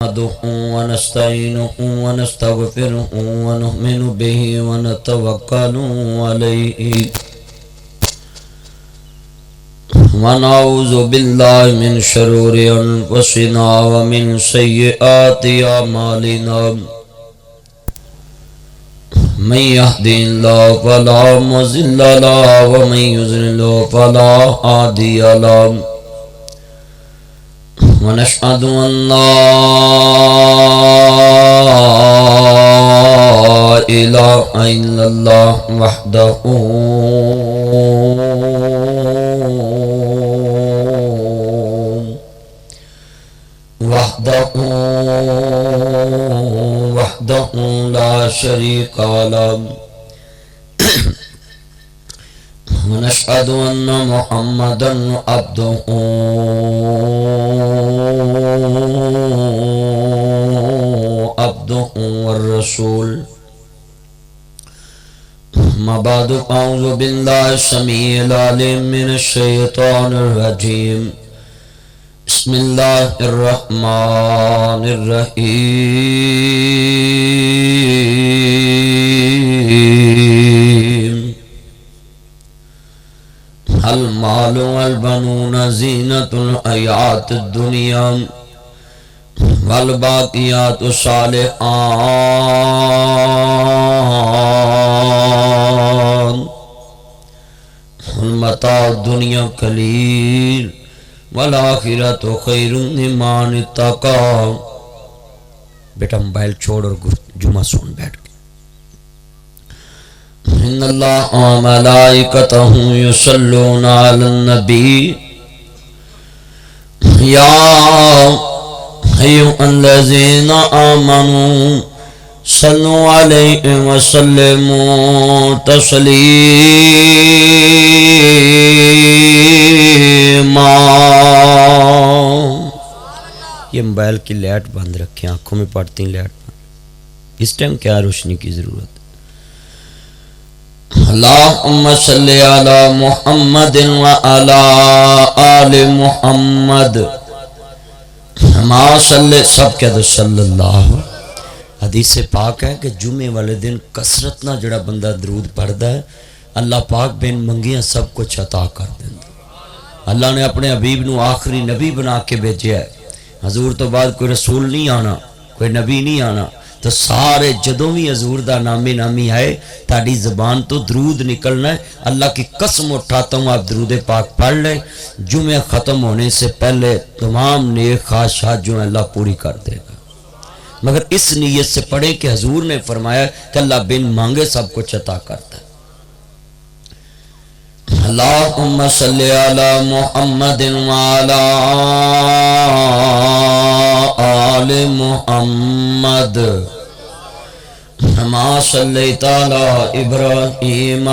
نحمده ونستعينه ونستغفره ونؤمن به ونتوكل عليه ونعوذ بالله من شرور أنفسنا ومن سيئات أعمالنا من يهده الله فلا مضل له ومن يضلل فلا هادي له ونشهد أن لا إله إلا الله وحده لا شريك له ونشهد أن محمدا عبده والرسول ما بعد أعوذ بالله السميع العليم من الشيطان الرجيم بسم الله الرحمن الرحيم المال والبنون زينة الحياة الدنيا والباقيات الصالحات المتاع الدنيا قليل والآخرة خير لمن اتقى. بیٹا موبائل چھوڑ اور جمعہ سن بیٹھ کے. ان اللہ وملائکتہ یصلون علی النبی یا ایھا الذین آمنوا صلوا علیہ وسلموا تسلیما. یہ موبائل کی لائٹ بند رکھیں، آنکھوں میں پڑتی ہیں لائٹ بند. اس ٹائم کیا روشنی کی ضرورت ہے؟ اللہم صلی علی محمد وعلی آل محمد ما صلی. سب کہہ دو صلی اللہ. حدیث پاک ہے کہ جمعے والے دن کثرت نہ جڑا بندہ درود پڑھدا ہے اللہ پاک بین منگیاں سب کچھ عطا کر دیندا. اللہ نے اپنے حبیب نو آخری نبی بنا کے بھیجا ہے. حضور تو بعد کوئی رسول نہیں آنا، کوئی نبی نہیں آنا، تو سارے جدوں بھی حضور دا نامی آئے تاڑی زبان تو درود نکلنا ہے. اللہ کی قسم اٹھاتا ہوں آپ درود پاک پڑھ لیں، جمعہ ختم ہونے سے پہلے تمام نیک خواہشات جو ہیں اللہ پوری کر دے گا. مگر اس نیت سے پڑھیں کہ حضور نے فرمایا کہ اللہ بن مانگے سب کچھ عطا کرتا ہے. اللہم صلی علی محمد وعلی آل محمد ما صلیت علی ابراہیم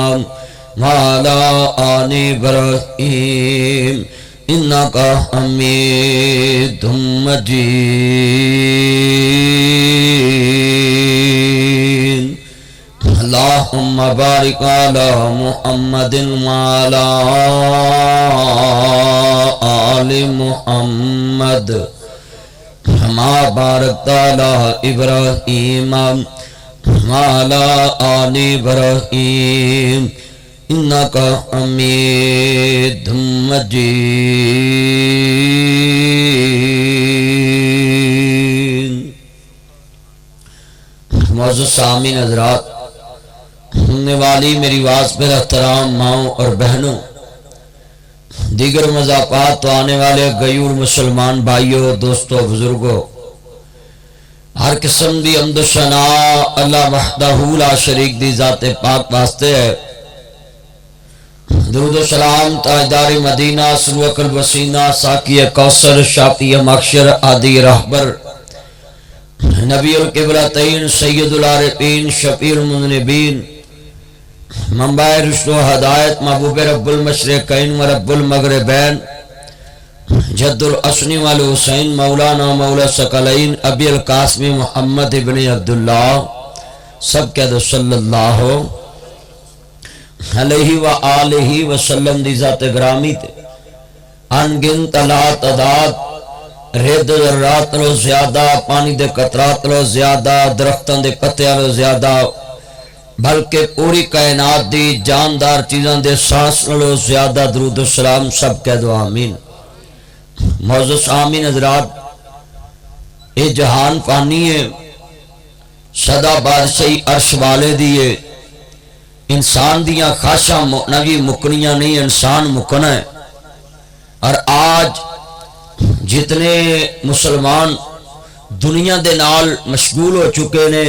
وعلی آل ابراہیم انکا حمید مجید. اللہم بارک علی محمد وعلی آل محمد ما بارکت علی ابراہیم وعلی آل ابراہیم انکا حمید مجید. معزز سامعین حضرات، سننے والی میری آواز پر احترام ماؤں اور بہنوں، دیگر مذاقات تو آنے والے غیور مسلمان بھائیوں، دوستوں، بزرگوں، ہر قسم دی حمد و ثنا اللہ وحدہ لا شریک دی ذات پاک واسطے ہے. درود و سلام تاجدار مدینہ، سروق الوسینہ، ساقی کوثر، شافی مخشر، عادی رہبر، نبی القبلتین، سید العارفین، شفیع المذنبین، منبع رشد و ہدایت، محبوب رب المشرقین و رب المغربین، جد الاسنی والحسین، مولانا مولا ثقلین، ابی القاسم محمد ابن عبداللہ. سب کہہ دو صلی اللہ علیہ وآلہ وسلم دی ذات گرامی تے انگن تلا تعداد رد ذرات نالوں زیادہ، پانی دے قطرات نالوں زیادہ، درختوں دے پتیاں نالوں زیادہ، بلکہ پوری کائنات دی جاندار چیزاں دے سانس نالوں زیادہ درود و سلام سب کہہ دو آمین۔ معزز آمین حضرات، یہ جہان فانی ہے، سدا بادشاہی عرش والے دیے، انسان دیاں خواہشاں نبی مکنیاں نہیں، انسان مکنا ہے۔ اور آج جتنے مسلمان دنیا دے نال مشغول ہو چکے نے،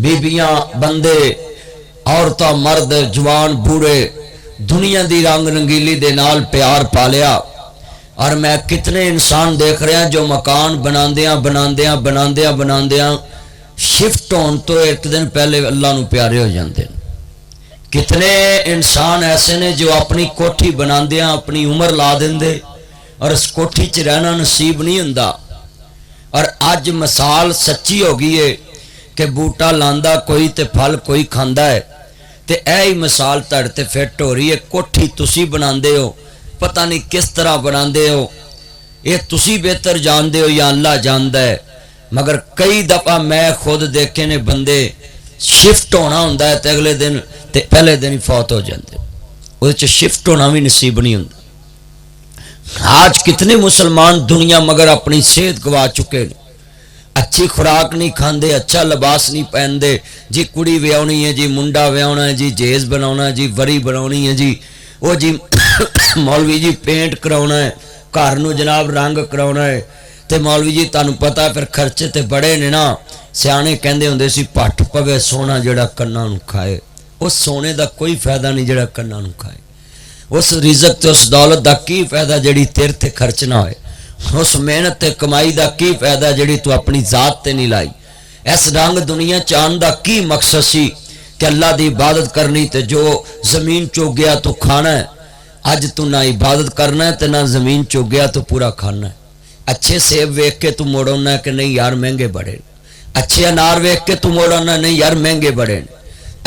بیبیاں بندے عورتاں مرد جوان بوڑھے دنیا دی رنگ رنگیلی دے نال پیار پالیا، اور میں کتنے انسان دیکھ رہے ہیں جو مکان بناندیاں شفٹ ہون تو ایک دن پہلے اللہ نو پیارے ہو جاندے ہیں۔ کتنے انسان ایسے نے جو اپنی کوٹھی بناندیاں اپنی عمر لا دیندے اور اس کوٹھی چ رہنا نصیب نہیں ہوندا۔ اور اج مثال سچی ہو گئی ہے کہ بوٹا لاندا کوئی تے پھل کوئی کھاندا ہے، تے ایہی مثال تڑ تے فٹ ہو رہی ہے۔ کوٹھی تسی بناندے ہو، پتہ نہیں کس طرح بناندے ہو، یہ تسی بہتر جاندے ہو یا اللہ جاندا ہے، مگر کئی دفعہ میں خود دیکھے نے بندے شفٹ ہونا ہوندا ہے تے اگلے دن تے پہلے دن ہی فوت ہو جاندے، وہ شفٹ ہونا بھی نصیب نہیں ہوندا۔ آج کتنے مسلمان دنیا مگر اپنی صحت گوا چکے ہیں، اچھی خوراک نہیں کھاندے، اچھا لباس نہیں پہندے، جی کڑی ویاونی ہے، جی منڈا ویاونا ہے، جی جیز بناونا ہے، جی وری بناونی ہے، جی وہ جی مولوی جی پینٹ کراونا ہے، گھر نو جناب رنگ کراونا ہے، تے مولوی جی تانوں پتہ پھر خرچے تے بڑے نے نا۔ سیانے کہندے ہوندے سی پٹ پوے سونا جڑا کناں نو کھائے، اس سونے دا کوئی فائدہ نہیں جڑا کناں نو کھائے، اس رزق تے اس دولت دا کی فائدہ جڑی تیر تے خرچ نہ ہوئے، اس محنت تے کمائی دا کی فائدہ جڑی تو اپنی ذات تے نہیں لائی، اس رنگ دنیا چان دا کی مقصد سی کہ اللہ دی عبادت کرنی تے جو زمین چو گیا تو کھانا ہے۔ اج تو نہ عبادت کرنا ہے تے نہ زمین چو گیا تو پورا کھانا ہے۔ اچھے سیب ویکھ کے تو موڑنا ہے کہ نہیں یار مہنگے بڑے، اچھے انار ویکھ کے تو موڑنا ہے نہیں یار مہنگے بڑے،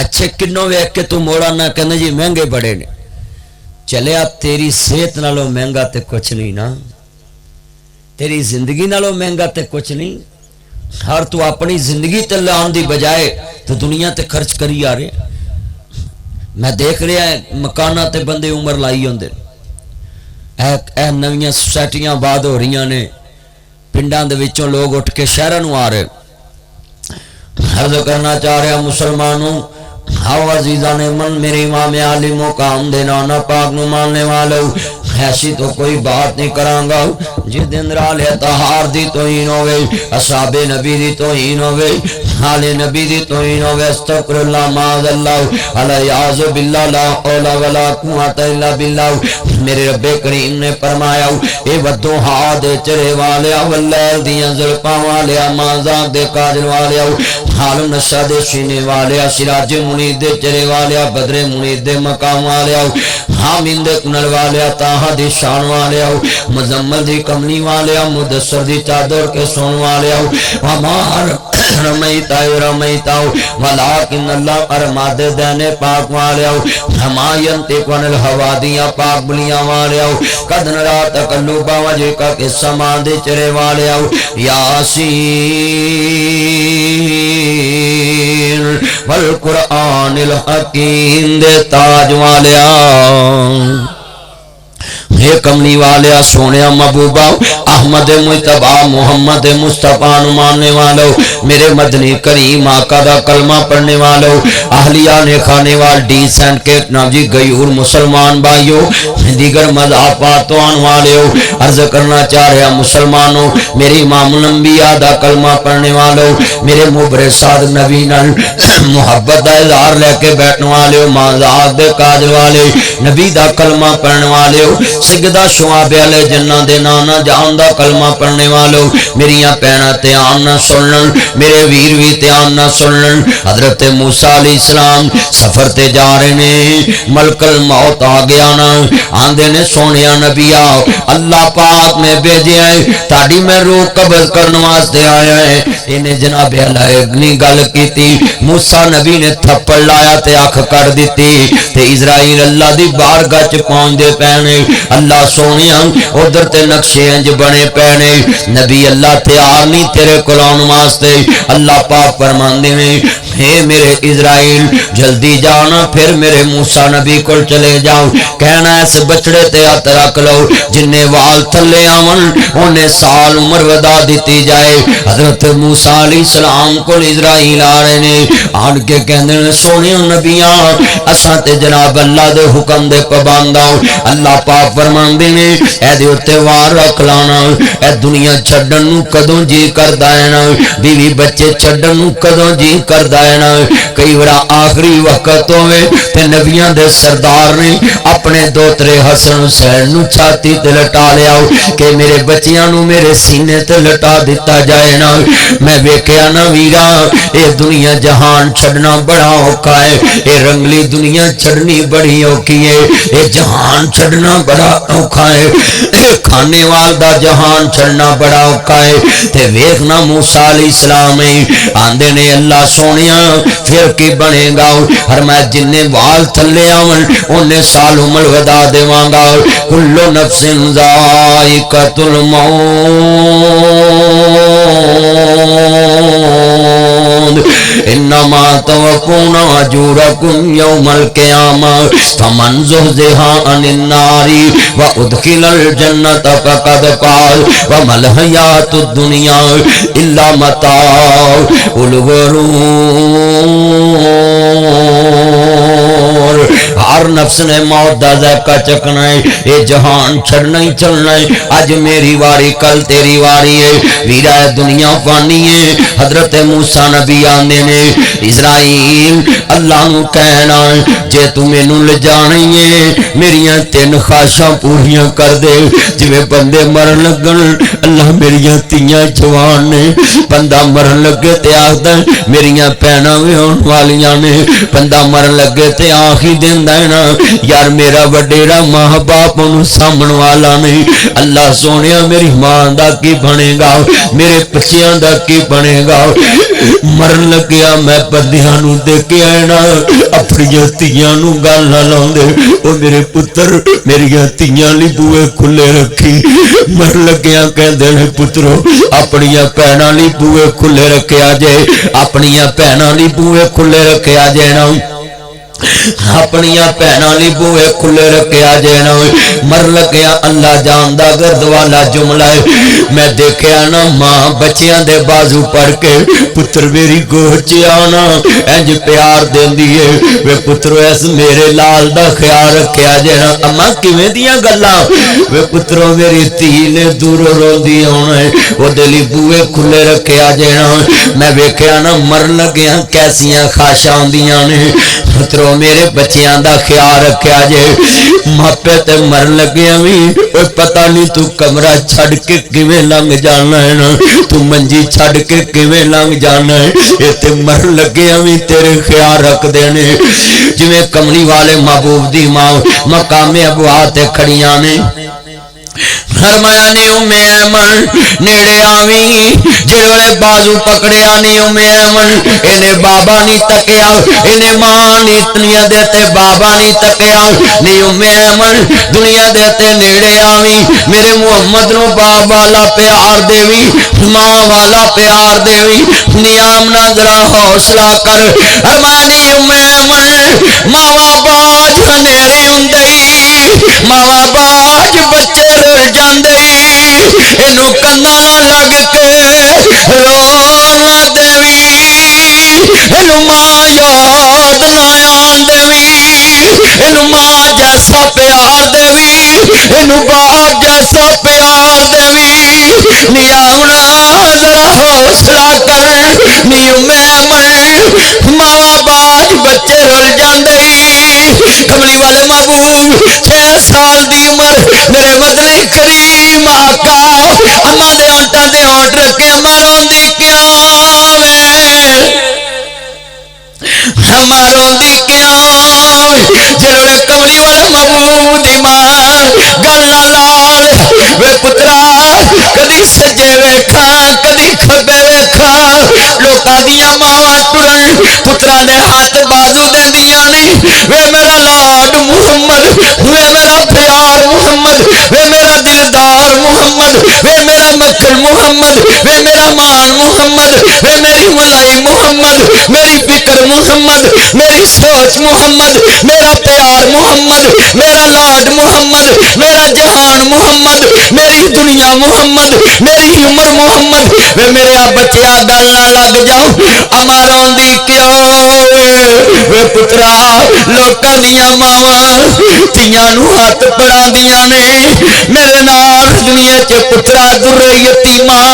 اچھے کنوں ویکھ کے تو موڑنا ہے کہ نہیں جی مہنگے بڑے نے۔ چلیا تیری صحت نالوں مہنگا تے کچھ نہیں نا، تیری زندگی نالوں مہنگا تے کچھ نہیں۔ ہر تو اپنی زندگی تے لان دی بجائے تو دنیا تے خرچ کری آ رہے۔ میں دیکھ رہا ہے مکانہ تے بندے عمر لائی ہوندے، اے نویاں سوسائٹیاں آباد ہو رہی نے، پنڈاں دے وچوں لوگ اٹھ کے شہراں نو آ رہے۔ عرض کرنا چاہ رہا مسلمانوں، ہاؤ عزیزان من، میرے امام عالی مقام دے نانا پاک نو ماننے والو، ایسی تو کوئی بات نہیں کرانگا جس دن رال اتحار دی توہین ہوئے، اصحاب نبی دی توہین ہوئے، حال نبی دی توہین ہوئے، استغفر اللہ معاذ اللہ علیہ باللہ لا اولا ولا قوت الا باللہ۔ میرے رب کریم نے فرمایا اے ودو ہا دے چرے والیا، واللیل دیاں زلپاں والیا، مازاق دے کاجل والیا، حال نشہ دے سینے والیا، سراج منید دے چرے والیا، بدر منید دے مقام والیا، حامین دے کنل والیا، تاہا دی شان والیا، مزمل دی کمنی والیا، مدثر دی چادر کے سون والیا، ومار رمیتا رمیتا ولیکن اللہ ارماد دینے پاک والیا، ہمائن تیکون الہوا دیا پاک بلیاں والیا، قدن را تقلوبہ وجہ کا قصہ ماندے چرے والیا، یاسین والقرآن الحکیم دے تاج والیا، یہ کملی والیا سونیا محبوبہ احمد مجتبہ محمد مصطفیٰ ماننے والو، میرے مدنی کریم آقا دا کلمہ پڑھنے والو، اہلیہ نے کھانے وال ڈی سینٹ کے ناجی غیور مسلمان بھائیو، دیگر مذہبات آن والے، عرض کرنا چاہ رہا مسلمانوں، میری امام الانبیاء دا کلمہ پڑھنے والو، میرے مبرے صادق نبی نال محبت دا اظہار لے کے بیٹھنے والے، مازاق دے کاجل والے، نبی دا کلمہ پڑھنے والے، سجدہ شعاب علیہ جنہ دے نانا جان دا کلمہ پڑھنے والو، میریاں پینا تیان نہ سنن، میرے ویر بھی تیان نہ سنن۔ حضرت موسیٰ علیہ السلام سفر تے جا رہے نے، ملک الموت آ گیا نا، آندے نے سونیا نبی آؤ، اللہ پاک نے بھیجے ہیں تاڑی میں روح قبض کرنے واسطے آیا ہے۔ انہیں جناب علیہ اگنی گل کی تھی، موسیٰ نبی نے تھپڑ لایا تے آنکھ کر دیتی، تے اسرائیل اللہ دی بارگاہ چ پہنچ دے پہنے، اللہ سونیاں ادھر تے نقشے انج بنے بنے پینے نبی اللہ تیار نہیں تیرے کول آن واسطے اللہ پاک فرماندے ہیں اے میرے اسرائیل جلدی جانا پھر میرے موسیٰ نبی کول چلے جاؤ کہنا اس بچڑے تے ہاتھ رکھ لو جنہیں وال تھلے آون انہیں سال عمر ودا دیتی جائے حضرت موسیٰ علیہ السلام کو اسرائیل آ رہے نے آن کے کہنے سونے نبیاں اساں تے جناب اللہ دے حکم دے پابند آؤ اللہ پاک فرماندے نے اے دے اوتے وار رکھ لانا اے دنیا چھڈن نو کدوں جی کردا ہے نا بیوی بچے چھڈن نو کدوں جی کردا ہے نا کئی بار آخری وقت ہوئے تے نبیاں دے سردار نے اپنے دوترے حسن حسین نو چھاتی تے لٹا لیا کہ میرے بچیاں نو میرے سینے تے لٹا دیتا جائے نا میں ویکھیا نا ویرا اے دنیا جہان چھڑنا بڑا اوکھا ہے اے رنگلی دنیا چھڑنی بڑی اوکھی ہے اے جہان چھڑنا بڑا اوکھا ہے اے کھانے وال دا جہان چھڑنا بڑا اوکھا ہے تے ویکھنا موسیٰ علیہ السلام آندے نے اللہ سونیا پھر کی بنے گا ہر میں جننے وال تھلے آون انہیں سال عمر ودا دیواں گا کلو نفس ذائقۃ الموت انما توفون اجورکم یوم القیامہ فمن زحزح عن النار وادخل الجنۃ فقد فاز وما الحیاۃ الدنیا الا متاع الغرور ہر نفس نے موت دا ذائقہ چکھنا ہے یہ جہان چھڑنا ہی چلنا ہے اج میری واری کل تیری واری ہے ویرا دنیا فانی ہے حضرت موسیٰ نبی آنے نے اسرائیل اللہ نو کہنا جے تو مینوں لے جانی ہے میریاں تین خواہشاں پوریاں کر دے جویں بندے مرن لگن اللہ میریاں تیاں جوان نے بندہ مرن لگے تے آخدا میریاں بہناں وی ہون والیاں نے بندہ مرن لگے تے آخی دیندا ہے نا یار میرا وڈیرا ماں باپ نوں سامن والا نہیں اللہ سونیا میری ماں دا کی بنے گا میرے بچیاں دا کی بنے گا مرن لگیا میں بندیاں نوں دیکھیا ہے نا اپنی تیاں نوں گل نہ لاوندے او میرے پتر میریاں تیاں لی بوئے کھلے رکھی مرن لگیا کہندے نے پترو اپنی بہناں لی بوئے کھلے رکھیا جے اپنی بہناں لی بوئے کھلے رکھیا جے نا اپنی بہناں لی بوئے کھلے رکھیا جے نا مر لگیا اللہ جاندا گرد والا جملہ ہے میں دیکھیا نا ماں بچیاں دے بازو پڑ کے پتر میری گوچ آنا انج پیار دیندی ہے وے پترو اس میرے لال دا خیال رکھیا جے نا اما کیویں دیاں گلاں وے پترو میری تھی نے دور روندی ہونا ہے او دلی بوئے کھلے رکھیا جے نا میں ویکھیا نا مر لگیا کیسیاں خواہشاں ہوندیاں نے پترو میرے بچیاں دا خیال رکھیا جے ماپے تے مرن لگیا وی اوے پتہ نہیں تو کمرہ چھڑ کے کیویں لنگ جانا ہے نا تو منجی چھڑ کے کیویں لنگ جانا ہے اے تے مرن لگیا وی تیرے خیال رکھ دینے جویں کملی والے محبوب دی ماں مقام ابوا تے کھڑیاں نے فرمایا نی ایمن نیڑے آویں جڑے بازو پکڑیا نی ایمن انہیں بابا نہیں تکیا انہیں ماں نہیں دنیا دیتے بابا نہیں تکیا نی ایمن دنیا دیتے نیڑے آویں میرے محمد نو باب والا پیار دیوی ماں والا پیار دیوی نی آمنا ذرا حوصلہ کر فرمایا نی ایمن ماوا باج نیڑے ہوندی ماوا باج بچے رو جاندے اینو کنا لگ کے رونا دیوی اینو ماں یاد نہ آن دیوی اینو ماں جیسا پیار دیوی اینو باپ جیسا پیار دیوی نی آمنا ذرا حوصلہ کر نی ایمن ماوا باج بچے رل جاندے کملی والے محبوب 6 سال دی عمر میرے مدنی کریم آقا اما دے ہونٹاں دے ہونٹ رکھے اما روندی کیا اما روندی کیا جڑے کملی والے محبوب دی ماں گل نہ لال وے پترا کدی سجے ویکھاں کدی کھبے ویکھاں لوکاں دیاں ماواں ٹرن پترا دے ہاتھ بازو دیندیاں نہیں وے میرا لاڈ محمد وے میرا پیار محمد وے میرا دلدار محمد محمد، وے میرا مکھن محمد، وے میرا مان محمد، وے میری ملائی محمد، میری فکر محمد، میری سوچ محمد، میرا پیار محمد، میرا لاڈ محمد، میرا جہان محمد، میری دنیا محمد، میری عمر محمد، وے میرے بچیا گل نہ لگ جاؤ اما روندی کیوں وے پترا لوکاں دیاں ماواں تیاں نو ہاتھ پڑا دیاں نے میرے نال دنیا چ پترا در یتیماں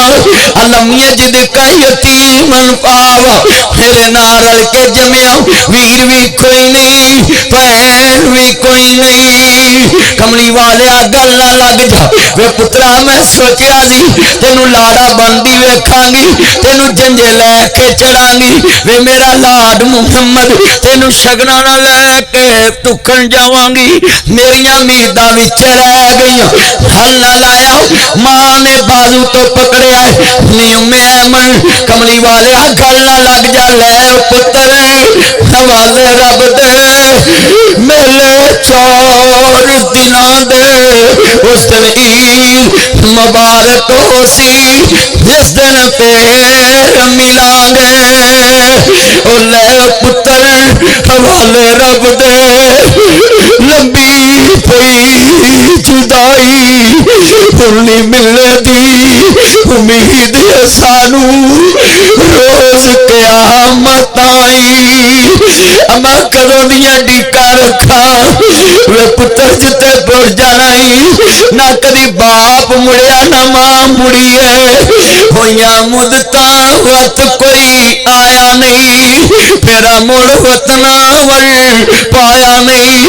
علم یجد کا یتیمن پاوا میرے نال رل کے جمیا ویر بھی کوئی نہیں بہن بھی کوئی نہیں کملی والیا گل نہ لگ جا وے پترا میں سوچیا سی تینوں لاڑا بندی ویکھاں گی تینوں جنجے لے کے چڑھاں گی وے میرا لاڈ محمد تینوں شگنا نہ لے کے ٹکن جاواں گی میریاں امیداں وچ رہ گئیاں حل نہ لایا ماں نے بازو تو پکڑیا نیم ایمن کملی والے گل نہ لگ جا لے پتر حوالے رب دے میلے 4 دناں دے اس دن عید مبارک ہو سی جس دن پیر ملاں گے او لے پتر حوالے رب دے لمبی پئی جدائی پھرنی ملنے دی امید سانو روز قیامت آئی اما کدوں دیاں ڈیکا رکھا وے پتر جتے پڑ جانا ہی نہ کدی باپ مڑیا نہ ماں مڑی ہے ہویاں مدتا وقت کوئی آیا نہیں میرا مڑ وطنا ور پایا نہیں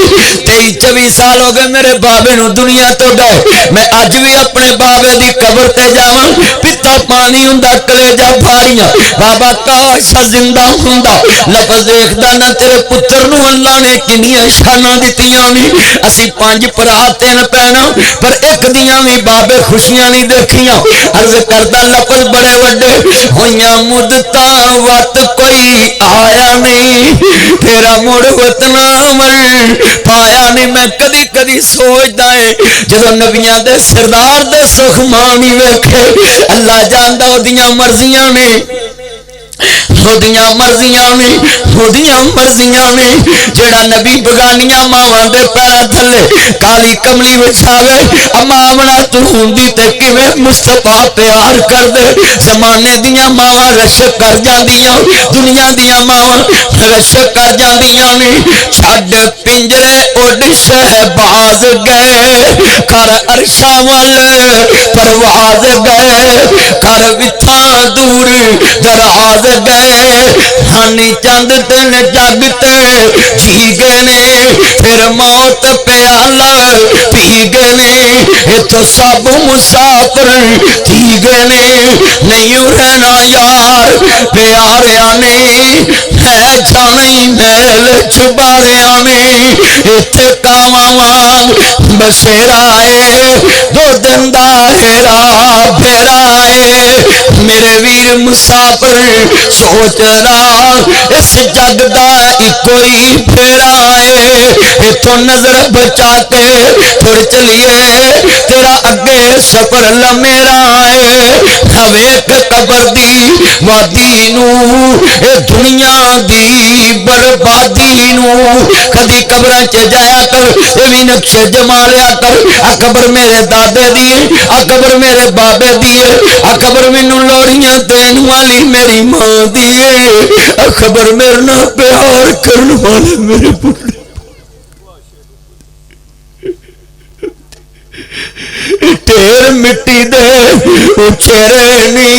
23-24 سال ہو گئے میرے بابے نو دنیا تو گئے میں اج بھی اپنے بابے دی قبر تے جاواں پتا پانی ہوندا کلیجا بھاریاں بابا کاش زندہ ہوندا لفظ دیکھدا نہ تیرے پتر نو اللہ نے کنیاں شاناں دتیاں وی اسی 5 بھرا 3 بہناں پر ایک دیاں وی بابے خوشیاں نہیں دیکھیاں عرض کردا لفظ بڑے وڈے ہویاں مدتا وقت کوئی آیا نہیں تیرا مڑ وطنا ور پایا نہیں میں کدی کدی سوچدا ہے جدوں نبیاں دے سردار دے سکھ مانی ویکھے اللہ جاندا اودیاں مرضیاں نے خودیاں مرضیاں نے جڑا نبی بگانیاں ماواں دے پیراں تھلے کالی کملی وچھاوے اما آمنا تو ہوندی تے کیویں مصطفیٰ پیار کر دے زمانے دیاں ماواں رشک کر جاندیاں دنیا دیاں ماواں رشک کر جاندیاں نے چھڈ پنجرے اڈ شہباز گئے کر عرشاں ول پرواز گئے کر وتھاں دور دراز گئے ہانی چند دن جگتے جی گئے نے پھر موت پیالہ پی گئے نے یہ تو سب مسافر تھی گئے نے نہیں رہنا یار پیاریا نے ہے جانی میل چھباریا نے اتھے کاواں وانگ بسیرا ہے 2 دن دا ہیرا پھیرا ہے میرے ویر مسافر سوچ رہا اس جگ دا کوئی پھیرا ہے اتھوں نظر بچا کے پھر چلیے تیرا اگے سفر لمیرا ہے ویکھ قبر دی وادی نو اے دنیا دی بربادی نو کدی قبراں چ جایا کر اے وی نقشے جما لیا کر آ قبر میرے دادے دی آ قبر میرے بابے دی آ قبر مینوں لوڑیاں دین والی میری ماں دی آ خبر میرے نال پیار کرن والے میرے بڑھے ٹیر مٹی دے چہرے نی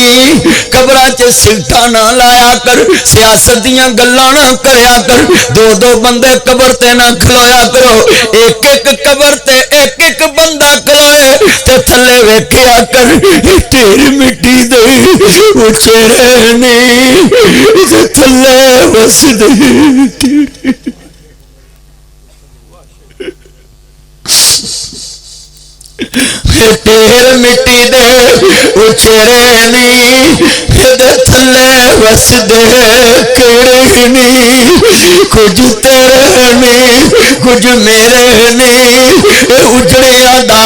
قبراں چ سلٹا نہ لایا کر سیاست دیاں گلاں نہ کریا کر 2 بندے قبر تے نہ کھلویا کرو ایک قبر تے ایک بندہ کھلوئے تے تھلے ویکھیا کر ٹیر مٹی دے چہرے نی تھلے وس دے ٹیر مٹی دے چہرے نی تھلے وس دے کیڑے نی کچھ تیرے نی کچھ میرے نے اجڑیا دا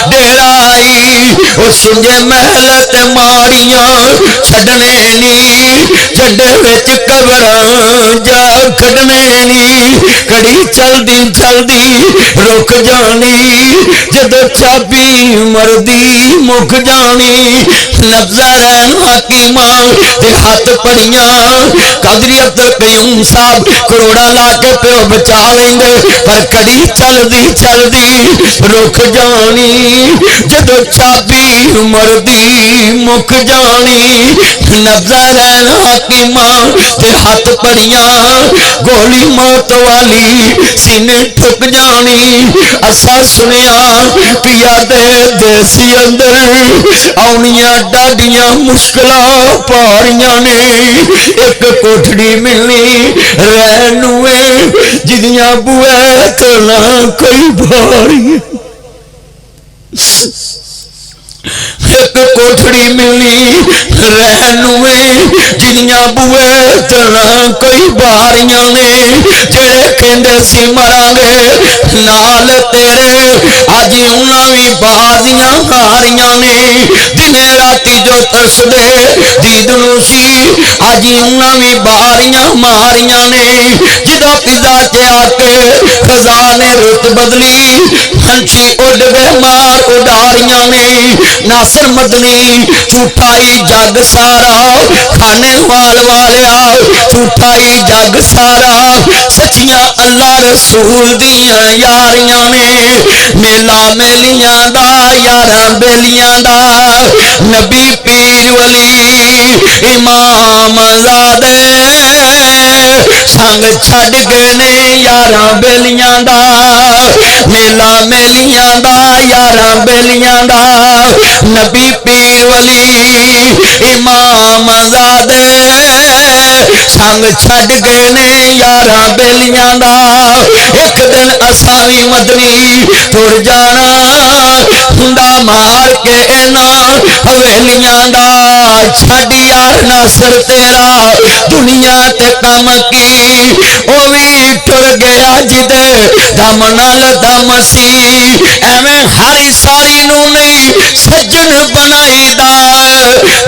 ڈیرائی او سنجے محل تے ماڑیاں چھڈنے نی جڈے وچ قبراں جا کھڈنے نی کڑی چل دی رک جانی جدو چابی مردی مک جانی نبضہ رہن حکیماں دے ہاتھ پڑیاں قادری عبد القیوم صاحب کروڑا لا کے پیو بچا لیں گے پر کڑی چل دی رک جانی جدو چابی مردی مک جانی نبضہ رہن حکیماں دے ہاتھ پڑیاں گولی موت والی سینے ٹھک جانی اسا سنیا پیا دے دیسی اندر آنیاں ڈاڈیاں مشکلاں پاریاں نے ایک کوٹھڑی ملنی رہنوے جدیاں بوئے تو نہ کوئی بھاری ایک کوٹھڑی ملی رہنوے جنیاں بوئے تنا کوئی باریاں نے جڑے کہندے سی مران گے نال تیرے آج انہاں وی بازیاں ہاریاں نے دنے راتی جو ترس دے دید نو سی آج انہاں وی باریاں ماریاں نے جدا پزا کے آ کے خزانے رت بدلی ہنچی اڈ گئے مار اڈاریاں نے ناصر مدنی جھوٹائی جگ سارا کھانے والیا جھوٹائی جگ سارا سچیاں اللہ رسول دیاں یاریاں نے میلا میلیاں دا یاراں بیلیاں دا نبی پیر ولی امام زادے سنگ چھڈ گئے نے یاراں بیلیاں دا میلا میلیاں دا یاراں بیلیاں دا نبی پیر ولی امام زادے سنگ چھڈ گئے نے یاراں بیلیاں دا ایک دن اساوی مدنی ٹر جانا ہنڈا مار کے اینا حویلیاں دا چھڈ یار ناصر تیرا دنیا تے کم کی او وی ٹر گیا جدے دم نال دم سی ایویں ہری ساری نو نہیں سجن بنائی دا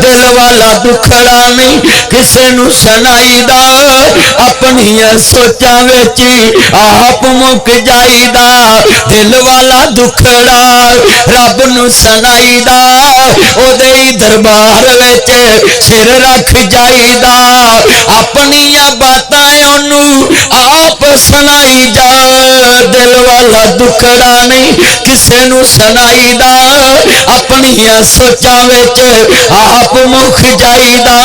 دل والا دکھڑا نہیں کسے نو سنائی دا اپنی سوچاں وچ آپ مک جائی دا دل والا دکھڑا رب نو سنائی دا او دے دربار وچ سر رکھ جائی دا اپنی باتاں اونوں آپ سنائی جا دل والا دکھڑا نہیں کسے نو سنائی دا اپنی سوچاں وچ آپ مک جائی دا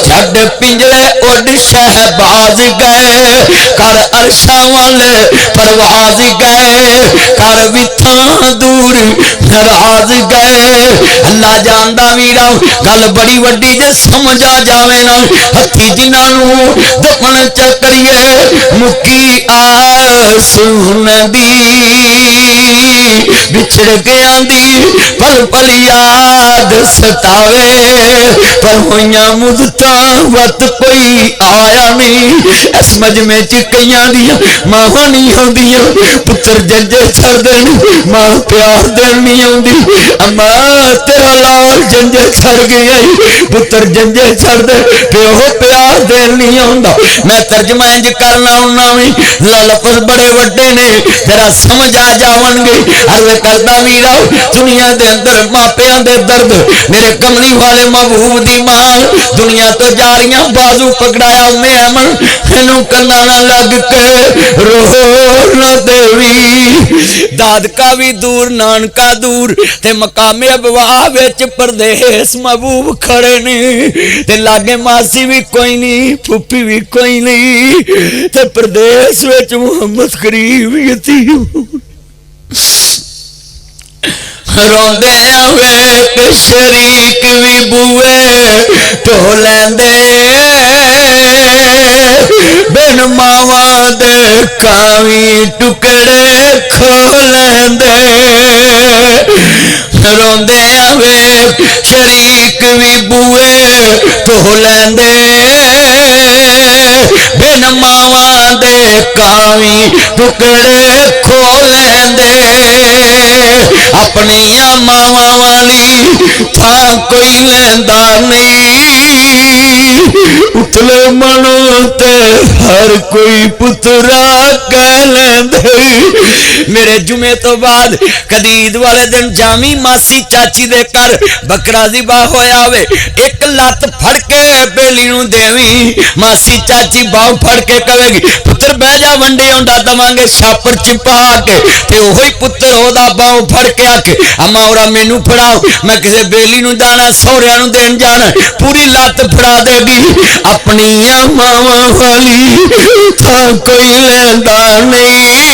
چھڈ پنجرے اڈ شہباز گئے کر عرشاں والے پرواز گئے کر وتھاں دور ناراض گئے اللہ جاندا ویرا گل بڑی وڈی جے سمجھا جاوے نا ہتھی جنہاں نوں دفن چکریے مکی آسون دی بچھڑ گیا دی پل پل یاد ستاوے پر ہویاں مدتاں وقت کوئی آیا نہیں اس مجمع چکیاں دیا ماں نہیں ہوندیاں پتر جنجے چھڑ دین ماں پیار دین نہیں ہوندی اما تیرا لال جنجے چھڑ گیا پتر جنجے چھڑ دے پیو پیار دین نہیں ہوندا میں ترجمہ انج کرنا ہونا میں لفظ بڑے وڈے نے ذرا سمجھ آ جاون گے عرض کردا ویرا دنیا دے اندر ماپیاں دے درد میرے کملی والے محبوب دی ماں دنیا تو جاریاں بازو پکڑایا میں امن اینو کنا نہ لگ کے رو نہ دیوی داد کا بھی دور نانکا دور تے مقام ابوا وچ پردیس محبوب کھڑے نے تے لاگے ماسی بھی کوئی نہیں پھپھی بھی کوئی نہیں تے پردیس وچ محمد قریب یتیم روندے ہوئے کہ شریک بھی بوئے ٹو لیندے بن ماواں دے کاوی ٹکڑے کھو لیندے روندے ہوئے شریک بھی بوئے ٹو لیندے دن ماواں دے کاوی ٹکڑے کھولیں دے اپنی ماواں والی تھا کوئی لیندا نہیں اتلے منو تے ہر کوئی پترا کہہ لیندے میرے جمعے تو بعد کدی عید والے دن جامی ماسی چاچی دے کر بکرا ذبح ہویا ہوئے ایک لات پھڑ کے بیلی نو دیویں ماسی چاچی باؤ پھڑ کے کہے گی پتر بہ جا ونڈے ہوندا دمانگے شاپر چپا کے تے وہی پتر ہودا باؤ پھڑ کے آ کے اما اورا مینوں پھڑاؤ میں کسے بیلی نو جانا سوریاں نو دین جانا پوری لات پھڑا دے گی اپنی ماواں والی تھا کوئی لیندا نہیں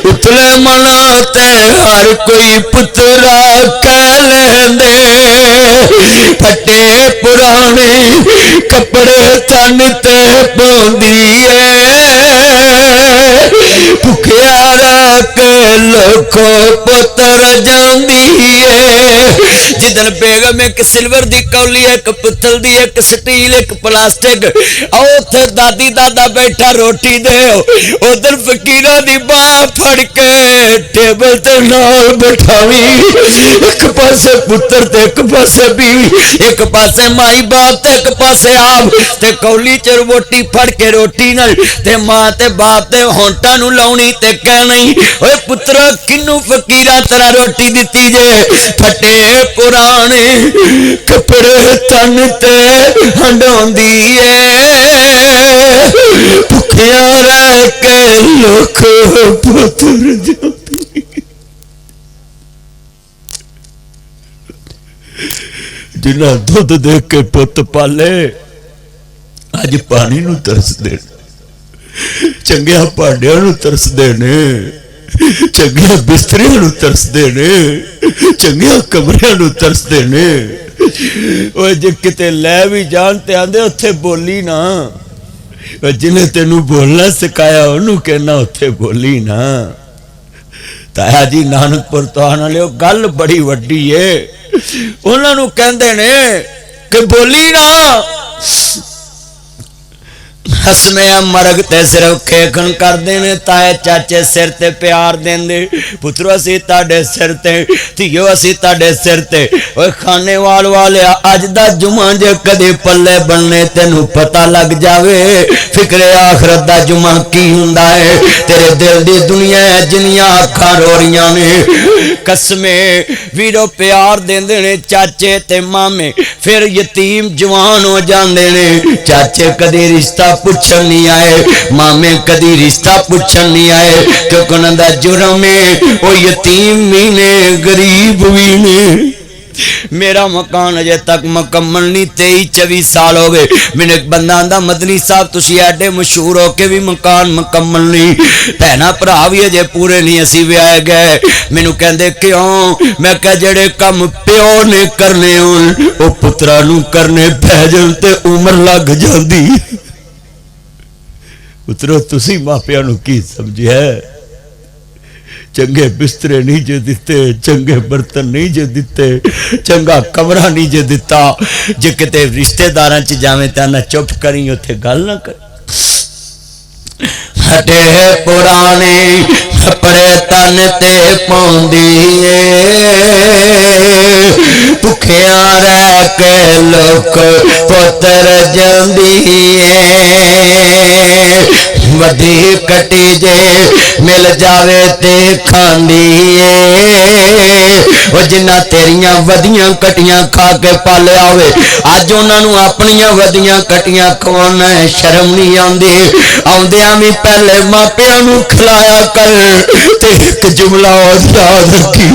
اتلے منا تے ہر کوئی پترا کہہ لیندے پھٹے پرانے کپڑے تن تے پوندی اے بھکھیا رہ کے لکھو پتر جاندی اے جدن بیگم ایک سلور دی کولی ایک پتل دی ایک سٹیل ایک پلاسٹک او تھے دادی دادا بیٹھا روٹی دے ادھر فقیرہ دی باں پھڑ کے ٹیبل تے نال بٹھاوی ایک پاسے پتر تے ایک پاسے بیوی ایک پاسے مائی باپ تے ایک پاسے آپ تے کولی چ روٹی پھڑ کے روٹی نال تے ماں تے باپ تے ہونٹاں نو لاونی تے کہنی اوے پترا کنوں فقیرہ طرح روٹی دتی جے پھٹے پرانے کپڑے تن تے ہنڈوندی اے بھکھیا رہ کے لکھ پتر جاندی جنہاں دودھ دے کے پت پالے اج پانی نو ترس دے چنگیا پانڈیاں نو ترس دے نے چنگیا بستریاں نو ترس دے نے چنگیا کمریاں نو ترس دے نے اوے جے کتے لے بھی جانتے آندے اتھے بولی نا جنہیں تینوں بولنا سکھایا انہوں کہنا اتھے بولی نا تایا جی نانک پر تو آنا لے گل بڑی وڈی ہے انہوں نے کہندے نے کہ بولی نا حسمے مرگ تے صرف کھیکن کر دینے تائے چاچے سر تے پیار دین دے پترو اسی تاڑے سر تے تیو اسی تاڑے سر تے اوہ کھانے والے آج دا جمعہ جے کدی پلے بننے تینو پتہ لگ جاوے فکر آخرت دا جمعہ کی ہوندا ہے تیرے دل دی دنیا ہے جنیاں آکھاں روڑیاں نے قسمے ویرو پیار دین دینے چاچے تے مامے پھر یتیم جوان ہو جان دینے چاچے کدی رشتہ پوچھن نہیں آئے مامے کدی رشتہ پوچھن نہیں آئے کیونکہ انہوں دا جرم ہے وہ یتیم بھی نے غریب بھی نے میرا مکان اجے تک مکمل نہیں 23-24 سال ہو گئے میں نے ایک بندہ آندہ مدنی صاحب تسی ایڈے مشہور ہو کے بھی مکان مکمل نہیں پہنا پرا بھی اجے پورے نہیں اسی بھی آئے گئے میں نے کہندے کیوں میں کہا جڑے کم پیو نے کرنے ہون او پترا نو کرنے بھیجن تے عمر لگ جاندی پترو تسی ماپیاں نو کی سمجھے ہے چنگے بسترے نہیں جے دیتے چنگے برتن نہیں جے دیتے چنگا کمرہ نہیں جے دیتا جے کتے رشتہ داراں چ جاویں تے نہ چپ کریں اوتھے گل نہ کر ہٹے پرانے کپڑے تن تے پوندی اے بھکھیا رہ کے لوک پتر جاندی اے وڈی کٹی جے مل جاوے تے کھاندی اے او جنہ تیریاں ودیاں کٹیاں کھا کے پالے آوے اج انہاں نو اپنیاں ودیاں کٹیاں کھوانا ہے شرم نہیں آندی آندیاں بھی پہلے ماپیاں نو کھلایا کر تے ایک جملہ یاد رکھی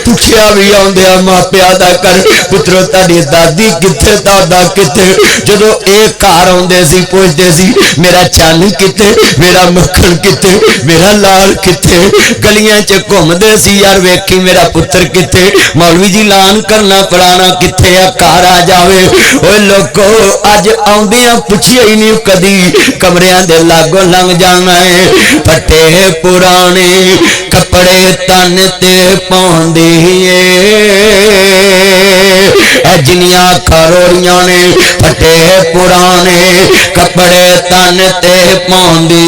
پوچھیا بھی آندیاں ماپیاں دا کر پترو تاڈی دادی کتے دادا کتے جدو ایک گھر آندے سی پوچھدے سی میرا چانی کتے میرا مکھن کتے میرا لال کتے گلیاں چ گھومدے سی یار ویکھی میرا پتر کتے مولوی جی لان کرنا پڑانا کتے آ گھر آ جاوے اوے لوکو اج آندیاں پوچھیا ہی نہیں کدی کمریاں دے لاگوں لنگ جانا ہے پھٹے پرانے کپڑے تن تے پاندی جنیاں کھروڑیاں نے پھٹے پرانے کپڑے تن تے پاندی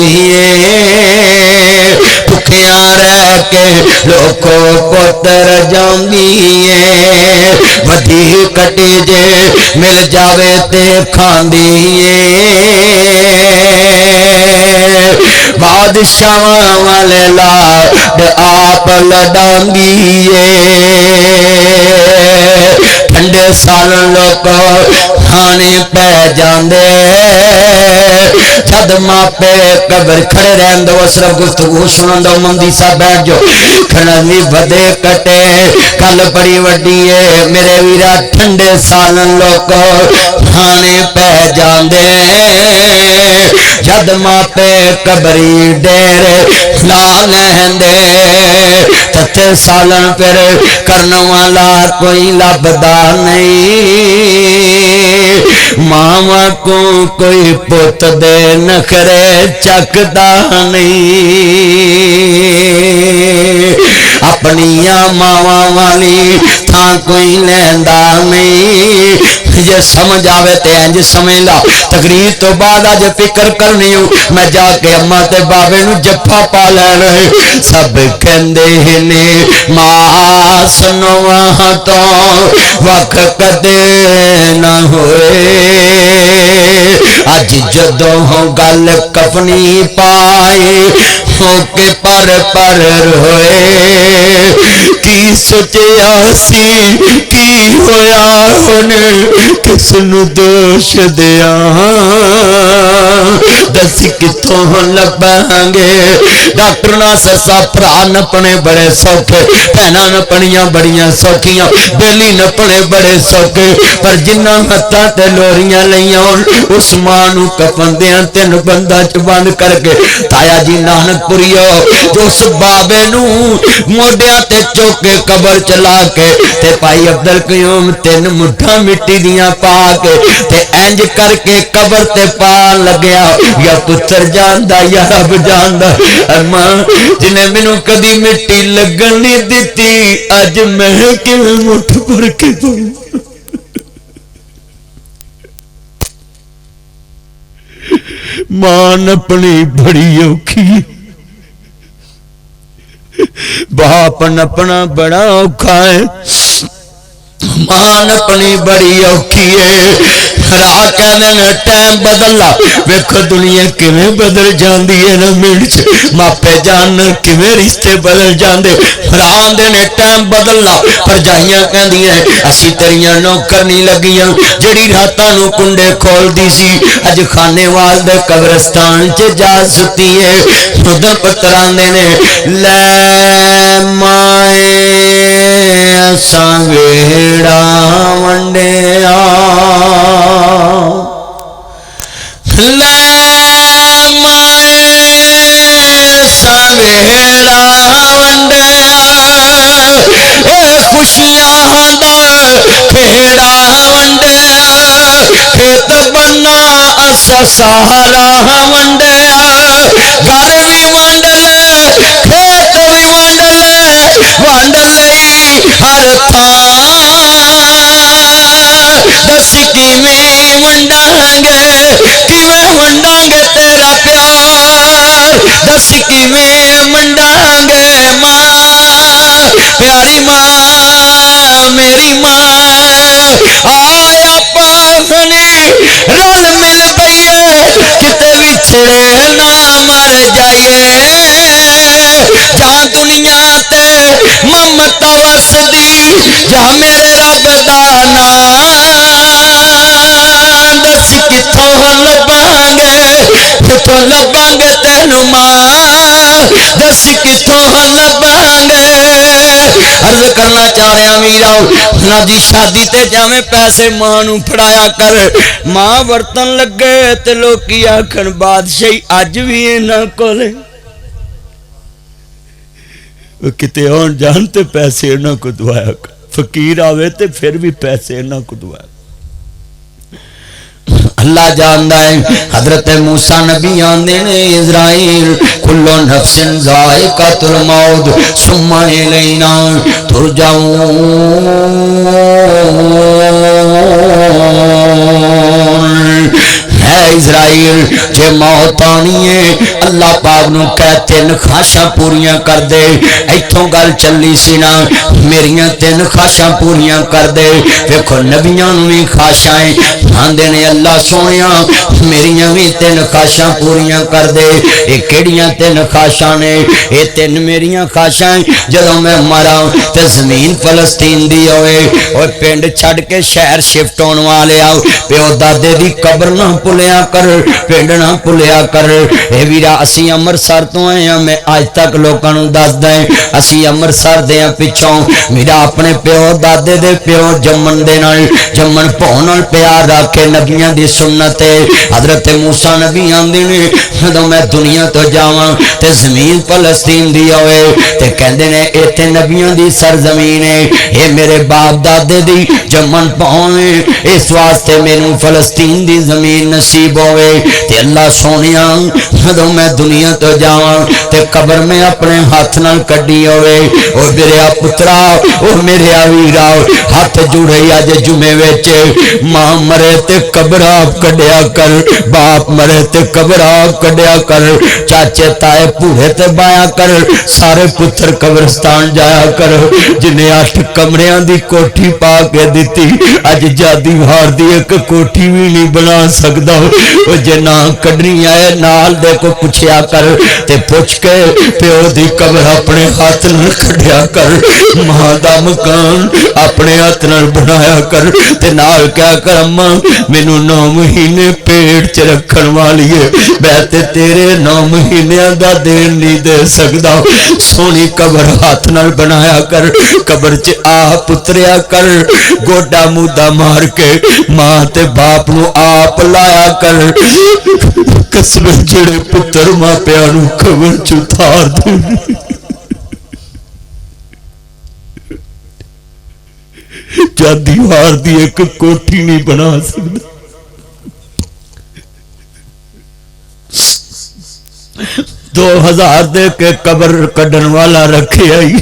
بھکھیاں رہ کے لوکو پتر جاندی ودھی کٹی جے مل جاوے تے کھاندی بادشاہ والے لاڈ آپ لڈاندی ٹھنڈے سال لوگ کھانے پہ جاندے جد ماپے قبر کھڑے رہن دو صرف گفتگو سنن دو مندی صاحب بیٹھ جو کھڑنی بدے کٹے کل بڑی وڈی ہے میرے ویرا ٹھنڈے سال لوگ کھانے پہ جاندے جد ماپے قبری ڈیر لا لہندے تتے سالن پھر کرن والا کوئی لبدا نہیں ماما کو کوئی پت دے نخرے چکدا نہیں اپنیاں ماما والی تھاں کوئی لیندا نہیں یہ سمجھ آوے تے انج سمجھ لا تقریر تو بعد اج فکر کرنی ہوں میں جا کے اماں تے بابے نو جفا پا لینا ہے سب کہندے نے ماں سنواں تو وقت کدے نہ ہوئے اج جدوں گل کفنی پائے ہو کے پر روئے کی سوچیا سی کی ہویا ہن کس نو دوش دیا دس کتوں لباں گے ڈاکٹر نہ سسا پرا نپنے بڑے سوکھے بہناں نپنیاں بڑیاں سوکھیاں بیلی نپنے بڑے سوکھے پر جنہ ہتھاں تے لوریاں لئیاں اس ماں نو کفن دیاں تین بندہ چ بند کر کے تایا جی نانک پوریو جو اس بابے نو موڈیاں تے چوکے قبر چلا کے تے پائی عبدالقیوم تین مٹھا مٹی دیاں پا کے تے انج کر کے قبر تے پا لگیا یا پتر جاندا یا رب جاندا ماں جنہیں مینوں کدی مٹی لگن نہیں دتی اج میں کیویں مٹھ بھر کے پاؤں ماں نپنی بڑی اوکھی باپ نپنا بڑا اوکھا ہے ماں نپنی بڑی اوکھی ہے راہ کہنے نے ٹائم بدلا ویکھو دنیا کیویں بدل جاندی ہے نا منٹ ماپے جان کیویں رشتے بدل جاندے راہ دے نے ٹائم بدلا پرجائیاں کہندیاں اسی تیریاں نوکر نہیں لگیاں جڑی راتاں نو کنڈے کھول دی سی اج خانے وال دے قبرستان چ جا ستی ہے خدا پتراں دے نے لے مائے سانگڑا ونڈیا لے مائے سانگڑا ونڈیا اے خوشیاں دا کھیڑا ونڈیا کھیت بنا اسا سہارا ونڈیا گھر بھی ونڈ لے کھیت بھی ونڈ لے ونڈ لئی ہر تھان دس کیویں ونڈاں گے تیرا پیار دس کیویں ونڈاں گے ماں پیاری ماں میری ماں آیا پاسنی رل مل پئیے کتے وچھڑے نہ مر جائیے جا دنیا تے ممتا وسدی جا میرے رب دا نام دس کتوں لباں گے تینوں ماں دس کتوں لباں گے عرض کرنا چاہ رہا میرا نہ جی شادی تے جاویں پیسے ماں نو پھڑایا کر ماں برتن لگے تے لوکی آکھن بادشاہی اج بھی انہاں کولے کتے آن جان تے پیسے انہاں کو دعایا فقیر آوے تے پھر بھی پیسے انہاں کو دعایا اللہ جاندا ہے حضرت موسیٰ نبی آندے نے اسرائیل کلو نفس ذائقۃ الموت ثم الینا ترجعون ہے اسرائیل جے موت آنی ہے اللہ پاک نو کہہ تین خواہشاں پوریاں کر دے ایتھوں گل چلی سی نا میریاں تین خواہشاں پوریاں کر دے دیکھو نبیاں نو بھی خواہشاں آندے نے اللہ سونیا میریاں بھی تین خواہشاں پوریاں کر دے اے کیڑیاں تین خواہشاں نے اے تین میریاں خواہشاں جدوں میں مراں تے زمین فلسطین دی ہوئے اور پنڈ چھڈ کے شہر شفٹ ہون والے آؤ پیو دادے دی قبر نہ بھولیا کر پنڈ نہ بھولیا کر اے ویرا اسی امرسر تو آئے ہیں میں آج تک لوکاں نوں دسدا ہے اسی امرسر دے پچھوں میرا اپنے پیو دادے دے پیو جمن دے نال جمن پاؤ نال پیار رکھ کے نبیاں دی سنت ہے حضرت موسیٰ نبی آندے نے جدوں میں دنیا تو جاواں تے زمین فلسطین دی ہوئے تے کہندے نے ایتھے نبیاں دی سرزمین ہے اے میرے باپ دادے دی جمن پاؤ ہے اس واسطے مینوں فلسطین دی زمین نصیب ہوئے تے اللہ سونیا جدوں میں دنیا تو جاواں تے قبر میں اپنے ہاتھ نال کڈی ہوئے او میرے پترا او میرے ویرا ہاتھ جڑے اج جمعے وچ ماں مرے تے قبر آپ کڈیا کر باپ مرے تے قبر آپ کڈیا کر چاچے تائے پورے تے بایا کر سارے پتر قبرستان جایا کر جنہیں 8 کمریاں دی کوٹھی پا کے دتی اج جادی وار دی ایک کوٹھی بھی نہیں بنا سکدا او جے نہ کڈنی آئے نال دے کو پوچھیا کر تے پوچھ کے پیو دی قبر اپنے ہاتھ نال کڈیا کر ماں دا مکان اپنے ہاتھ نال بنایا کر تے نال کیا کر اماں مینوں 9 مہینے پیٹ چ رکھن والی ہے میں تے تیرے 9 مہینیاں دا دین نہیں دے سکدا سونی قبر ہاتھ نال بنایا کر قبر چ آ پتریا کر گوڈا مودا مار کے ماں تے باپ نو آپ لایا کر قسم جڑے پتر ماں پیاں نو قبر چ اتار دے جا دیوار دی ایک کوٹھی نہیں بنا سکتا 2000 دے کے قبر کڈن والا رکھے آئی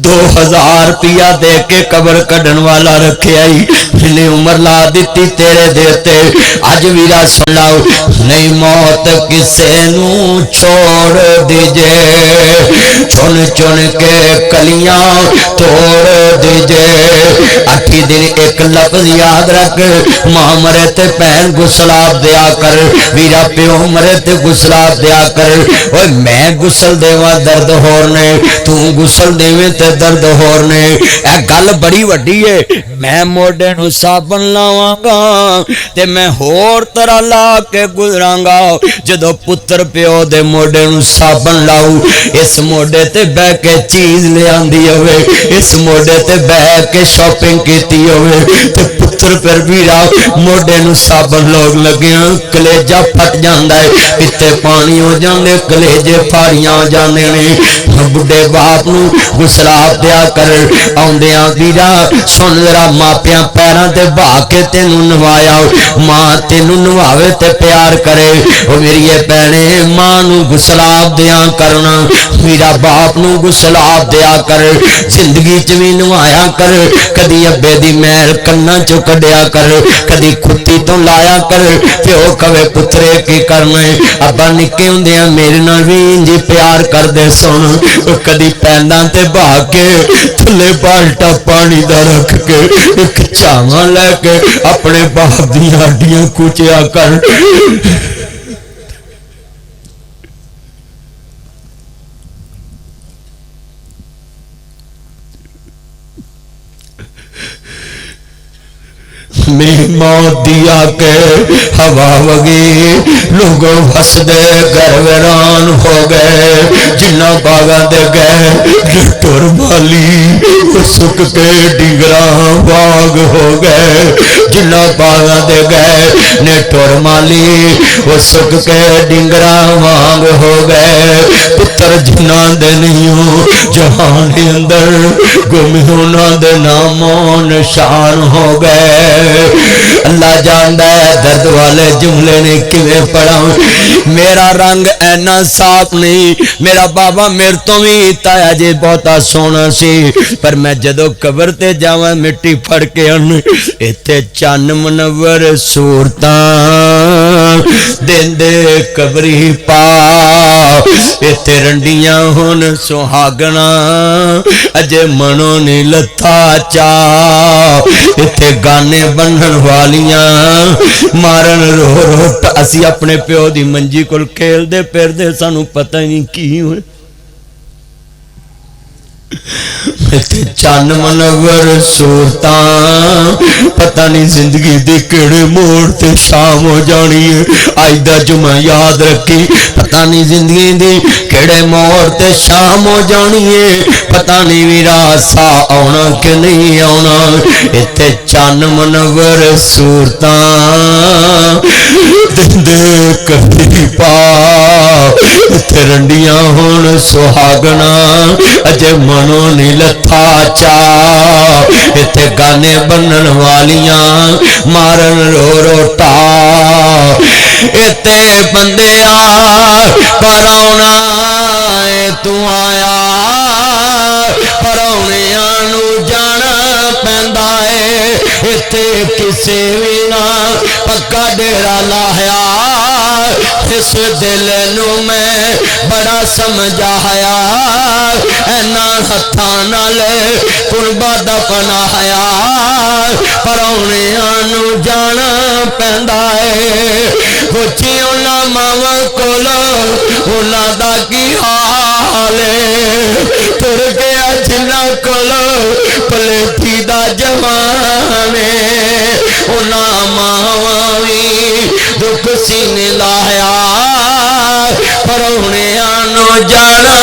2000 روپیہ دے کے قبر کڈن والا رکھے آئی جنہیں عمر لا دیتی تیرے دیتے اج ویرا سن لاؤ نہیں موت کسے نو چھوڑ دیجے چن چن کے کلیاں توڑ دیجے 8 دن ایک لفظ یاد رکھ ماں مرے تے پہن گسلاب دیا کر ویرا پیو مرے تے گسلاب دیا کر اوے میں گسل دیواں درد ہور نے تو گسل دیویں تے درد ہور نے اے گل بڑی وڈی ہے میں موڈے نو صابن لاواں گا تے میں ہور طرح لا کے گزراں گا جدو پتر پیو دے موڈے نو صابن لاؤ اس موڈے تے بہ کے چیز لے آندی ہوئے اس موڈے تے بہ کے شاپنگ کیتی ہوئے تے پتر پھر بھی راہ موڈے نو صابن لوگ لگیاں کلیجہ پھٹ جاندا ہے پیتے پانی ہو جاندے کلیجے پھاڑیاں ہو جاندے نے بڈھے باپ نو گسلاب دیا کر آندیاں ویرا سن ذرا ماپیاں پیراں تے بھا کے تینوں نوایا ماں تینوں نواوے تے پیار کرے او میری بہنے ماں نو گسلاب دیا کرنا میرا باپ نو گسلاب دیا کر زندگی چ وی نوایا کر کدی ابے دی محل کنا چو کڈیا کر کدی کھتی تو لایا کر پیو کہے پترے کی کرنا ابا نکے ہوندیاں میرے نال وی انج پیار کر دے سن کدی پینداں تے بھا کے تھلے بالٹا پانی دا رکھ کے ایک چاواں لے کے اپنے باپ دی ہڈیاں کوچیا کر میری موت دیا کہ ہوا وگی لوگوں ہسدے گھر ویران ہو گئے جنہ باغاں دے گئے ٹر مالی وہ سک کے ڈنگراں باغ ہو گئے جنہ باغاں دے گئے نے ٹر مالی وہ سک کے ڈنگراں باغ ہو گئے پتر جنہ دے نہیں ہو جہان اندر گم ہونا دے ناموں نشان ہو گئے اللہ جاندا ہے درد والے جملے نے کیویں پڑھا میرا رنگ اینا صاف نہیں میرا بابا میرے تو بھی تایا جی بہتا سونا سی پر میں جدو قبر تے جاواں مٹی پھڑ کے ان ایتھے چن منور صورتاں دیندے قبری پا ایتھے رنڈیاں ہن سہاگنا اجے منو نہیں لتھا چا ایتھے گانے بنن والیاں مارن رو رو اسی اپنے پیو دی منجی کول کھیل دے پھر دے سانو پتہ ہی نہیں کی ہوئے چن منور صورتاں پتہ نہیں زندگی دی کیڑے موڑ تے شام ہو جانی ہے آج دا جمعہ یاد رکھی پتہ نہیں زندگی دی کیڑے موڑ تے شام ہو جانی ہے پتہ نہیں ویرا سا آنا کہ نہیں آنا ایتھے چن منور صورتاں دندے کبھی پا ایتھے رنڈیاں ہون سہاگنا اجے منو نہیں لتھا چا ایتھے گانے بنن والیاں مارن رو رو ٹا ایتھے بندیا پراؤنا تو آیا پراؤنیاں نو جانا پیندا ہے ایتھے کسے وی نہ پکا ڈیرا لایا اس دل نو میں بڑا سمجھایا اینا ہتھاں نال قربا دفنایا پراؤنیاں نو جانا پیندا ہے پوچھی انہاں ماواں کولوں انہاں دا کی حال ہے تر گیا جنہاں کولوں پلیٹی دا جوان ہے انہاں ماواں وی دکھ سینے لایا پراؤنیاں نو جانا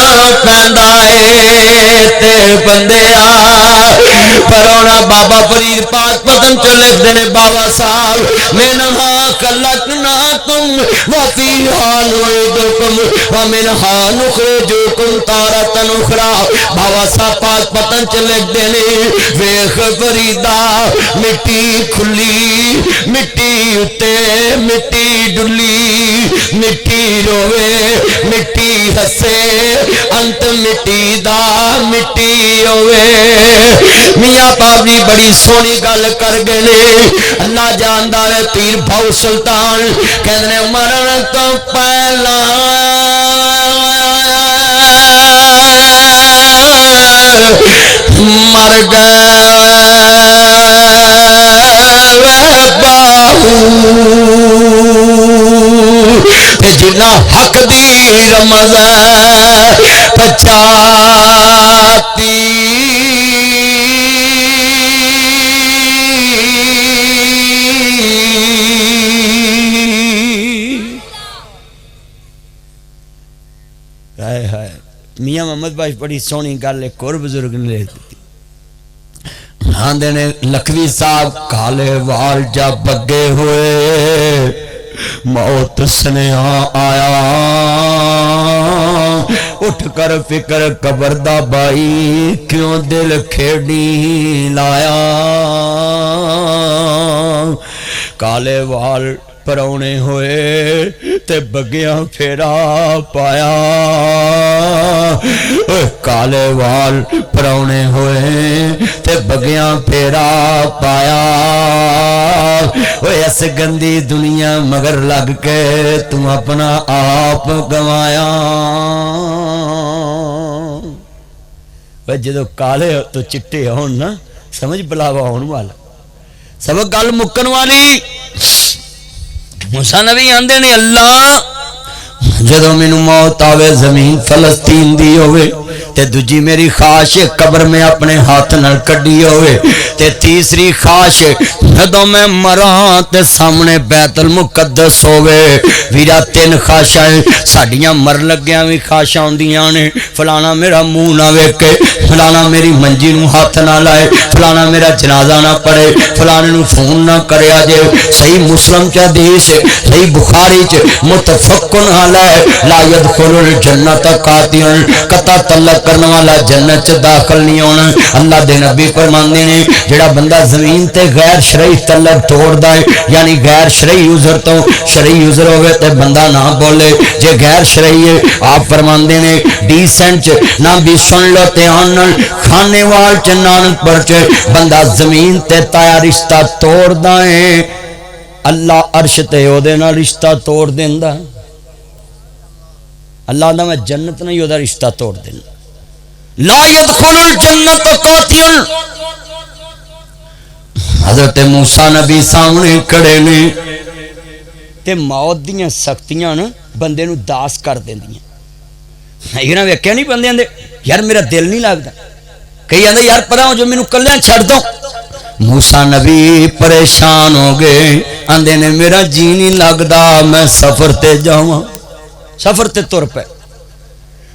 پیندا ہے تے بندیا پراؤنا بابا فرید پاک پتن چو لکھ دینے بابا صاحب منہا خلقناکم وفی نعیدکم ومنہا نخرجکم تارۃ اخری بابا صاحب پاک پتن چو لکھ دینے ویخ فریدا مٹی کھلی مٹی اتے مٹی ڈلی مٹی روے مٹی ہسے انت مٹی دا مٹی ہوئے میاں پابلی بڑی سونی گل کر گئے اللہ جاندار پیر بھاؤ سلطان کہنے مرن تو پہلا مر گئے جنا حق دی رمض پچاتی میاں محمد بھائی بڑی سونی گل ایک اور بزرگ نے لے دی آندے نے لکھوی صاحب کالے وال جا بگے ہوئے موت سنیہا آیا اٹھ کر فکر قبر دا بائی کیوں دل کھیڑی لایا کالے وال پرونے ہوئے تے بگیاں پھیرا پایا کالے وال پرونے ہوئے تے بگیاں پھیرا پایا اس گندی دنیا مگر لگ کے تم اپنا آپ گوایا جدو کالے تو چٹے ہون نا سمجھ بلاوا ہون والا سبق گل مکن والی موسیٰ نبی آندے نے اللہ جدو مینوں موت آوے زمین فلسطین دی ہوئے تے دوجی میری خواہش قبر میں اپنے ہاتھ نال کڈی ہوئے تے تیسری خواہش جدوں میں مراں تے سامنے بیت المقدس ہوئے ویرا تین خواہشاں ساڈیاں مر لگیاں وی خواہشاں ہوندیاں نے فلانا میرا منہ نہ ویکھے فلانا میری منجی نو ہاتھ نہ لائے فلانا میرا جنازہ نہ پڑھے فلانے نو فون نہ کریا جے صحیح مسلم چ حدیث صحیح بخاری چ متفقن علیہ لا يدخل الجنت قاطع قطع تعلق کرنے والا جنت چ داخل نہیں ہونا اللہ دے نبی فرماندے نے جڑا بندہ زمین تے غیر شرعی تعلق توڑدا ہے یعنی غیر شرعی عذر تو شرعی عذر ہوے تے بندہ نہ بولے جے غیر شرعی ہے آپ فرماندے نے ڈیسنٹ نہ بھی سن لو تے آن کھانے وال چ نانک پر چ بندہ زمین تے تایا رشتہ توڑدا ہے اللہ عرش تے او دے نال رشتہ توڑ دیندا اللہ دا میں جنت نہیں او دا رشتہ توڑ دیندا لا يدخل الجنت قاطع حضرت موسیٰ نبی سامنے کھڑے نے تے موت دیاں سختیاں نا بندے نو داس کر دیندیاں یہ نہ ویکھیا نہیں بندے آندے یار میرا دل نہیں لگدا کئی آندے یار پرا ہو جو مینوں کلیاں چھڑ دو موسیٰ نبی پریشان ہو گئے آندے نے میرا جی نہیں لگدا میں سفر تے جاواں سفر تے تر پے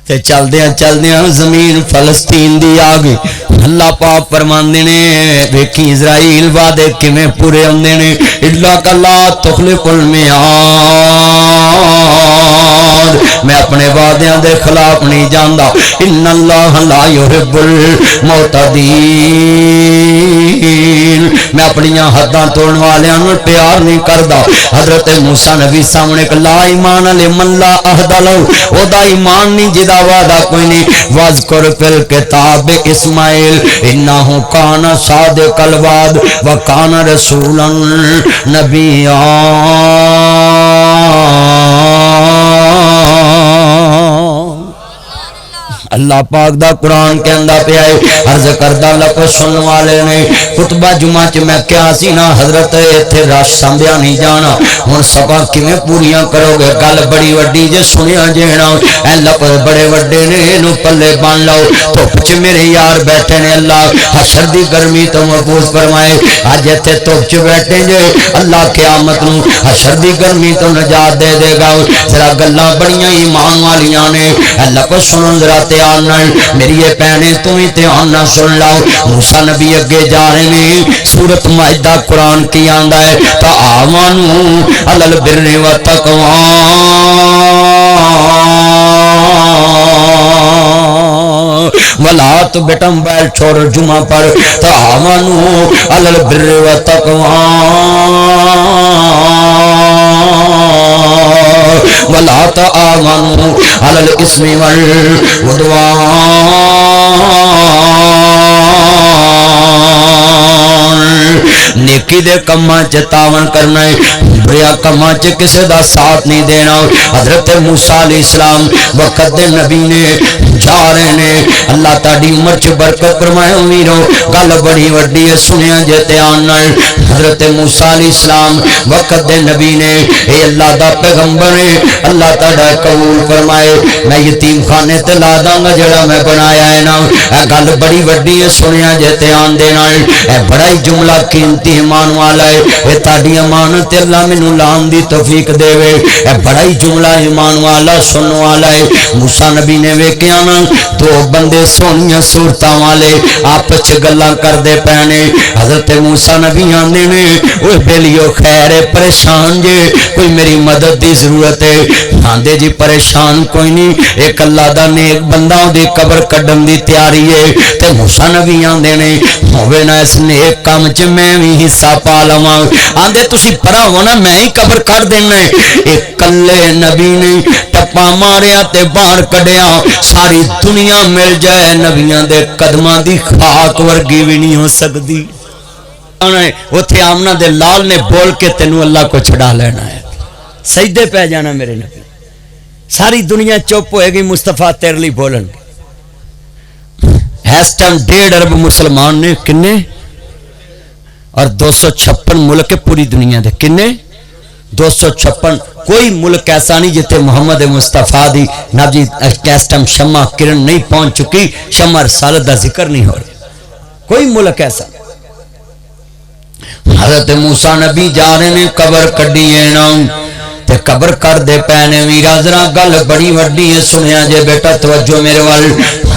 تے چلدیاں زمین فلسطین دی آ گئی اللہ پاک فرماندے نے ویکھی اسرائیل وعدے کیویں پورے ہوندے نے الا کلا تخلق المیعاد میں اپنے وعدیاں دے خلاف نہیں جاندا ان اللہ لا یحب المعتدین میں اپنیاں حداں توڑن والیاں نوں پیار نہیں کردا حضرت موسیٰ نبی سامنے لا ایمان لمن لا عہد لہ او دا ایمان نہیں جدا وعدہ کوئی نہیں واذکر فی الکتاب اسماعیل انہ کان صادق الوعد وکان رسولا نبیا اللہ پاک دا قرآن کے اندر پہ آئے عرض کردہ لفظ سننے والے نے خطبہ جمعہ چ میں کیا سی نا حضرت ایتھے رش سامبیا نہیں جانا ہن سبا کیویں پوریاں کرو گے گل بڑی وڈی جے سنیا جینا اے لفظ بڑے وڈے نے اینو پلے بن لو دھوپ چ میرے یار بیٹھے نے اللہ حشر دی گرمی تو محفوظ فرمائے اج ایتھے دھوپ چ بیٹھے جے اللہ قیامت نو حشر دی گرمی تو نجات دے دے گا ذرا گلاں بڑیاں ایمان والیاں نے اے لفظ سنن ذرا میری یہ پہنے تمہیں دھیان نہ سن لاؤ موسیٰ نبی اگے جا رہے ہیں سورت مائدہ قرآن کی آندا ہے تعاونوا علی البر والتقوی ولا تو بیٹا موبائل چھوڑ جمعہ پر تعاونوا علی البر والتقوی ولا تعاونوا علی الاثم والعدوان نیکی دے کماں چ تعاون کرنا ہے بریا کماں چ کسے دا ساتھ نہیں دینا حضرت موسیٰ علیہ السلام وقت دے نبی نے جا رہے نے اللہ تعالی عمر چ برکت فرمائے امیرو گل بڑی وڈی ہے سنیا جے دھیان نال حضرت موسیٰ علیہ السلام وقت دے نبی نے اے اللہ دا پیغمبر ہے اللہ تعالی قبول فرمائے میں یتیم خانے تے لا داں گا جڑا میں بنایا ہے نا اے گل بڑی وڈی ہے سنیا جے دھیان دے نال اے بڑا ہی جملہ قیمتی ایمان والا ہے اے تہاڈی امانت اللہ مینوں لان دی توفیق دے وے اے بڑا ہی جملہ ایمان والا سنن والا ہے موسیٰ نبی نے ویکھیا نا دو بندے سونیاں صورتاں والے آپس وچ گلاں کردے پینے حضرت موسیٰ نبی آندے نے اوے بیلیو خیر ہے پریشان جے کوئی میری مدد دی ضرورت ہے آندے جی پریشان کوئی نہیں ایک اللہ دا نیک بندہ دی قبر کڈن دی تیاری ہے تے موسیٰ نبی آندے نے ہوے نا اس نیک کام چ میں بھی حصہ پا لواں آندے تسی پرا ہونا میں ہی قبر کر دینا ہے ایک کلے نبی نے ٹپا ماریا تے باہر کڈیا ساری دنیا مل جائے نبیاں دے قدماں دی خاک ورگی بھی نہیں ہو سکتی اتھے آمنہ دے لال نے بول کے تینوں اللہ کو چھڑا لینا ہے سجدے پہ جانا میرے نبی ساری دنیا چپ ہوئے گی مصطفیٰ تیرے لیے بولن اس ٹائم 1.5 ارب مسلمان نے کنے اور 256 ملک پوری دنیا دے کنے 256 کوئی ملک ایسا نہیں جتے محمد مصطفیٰ دی نب جی کیسٹم شمع کرن نہیں پہنچ چکی، شمع رسالت دا ذکر نہیں ہو رہا، کوئی ملک ایسا۔ حضرت موسیٰ نبی جا رہے نے قبر کڈیے نا تے قبر کر دے پینے ویرا ذرا گل بڑی وڈی ہے، سنیا جے بیٹا توجہ میرے وال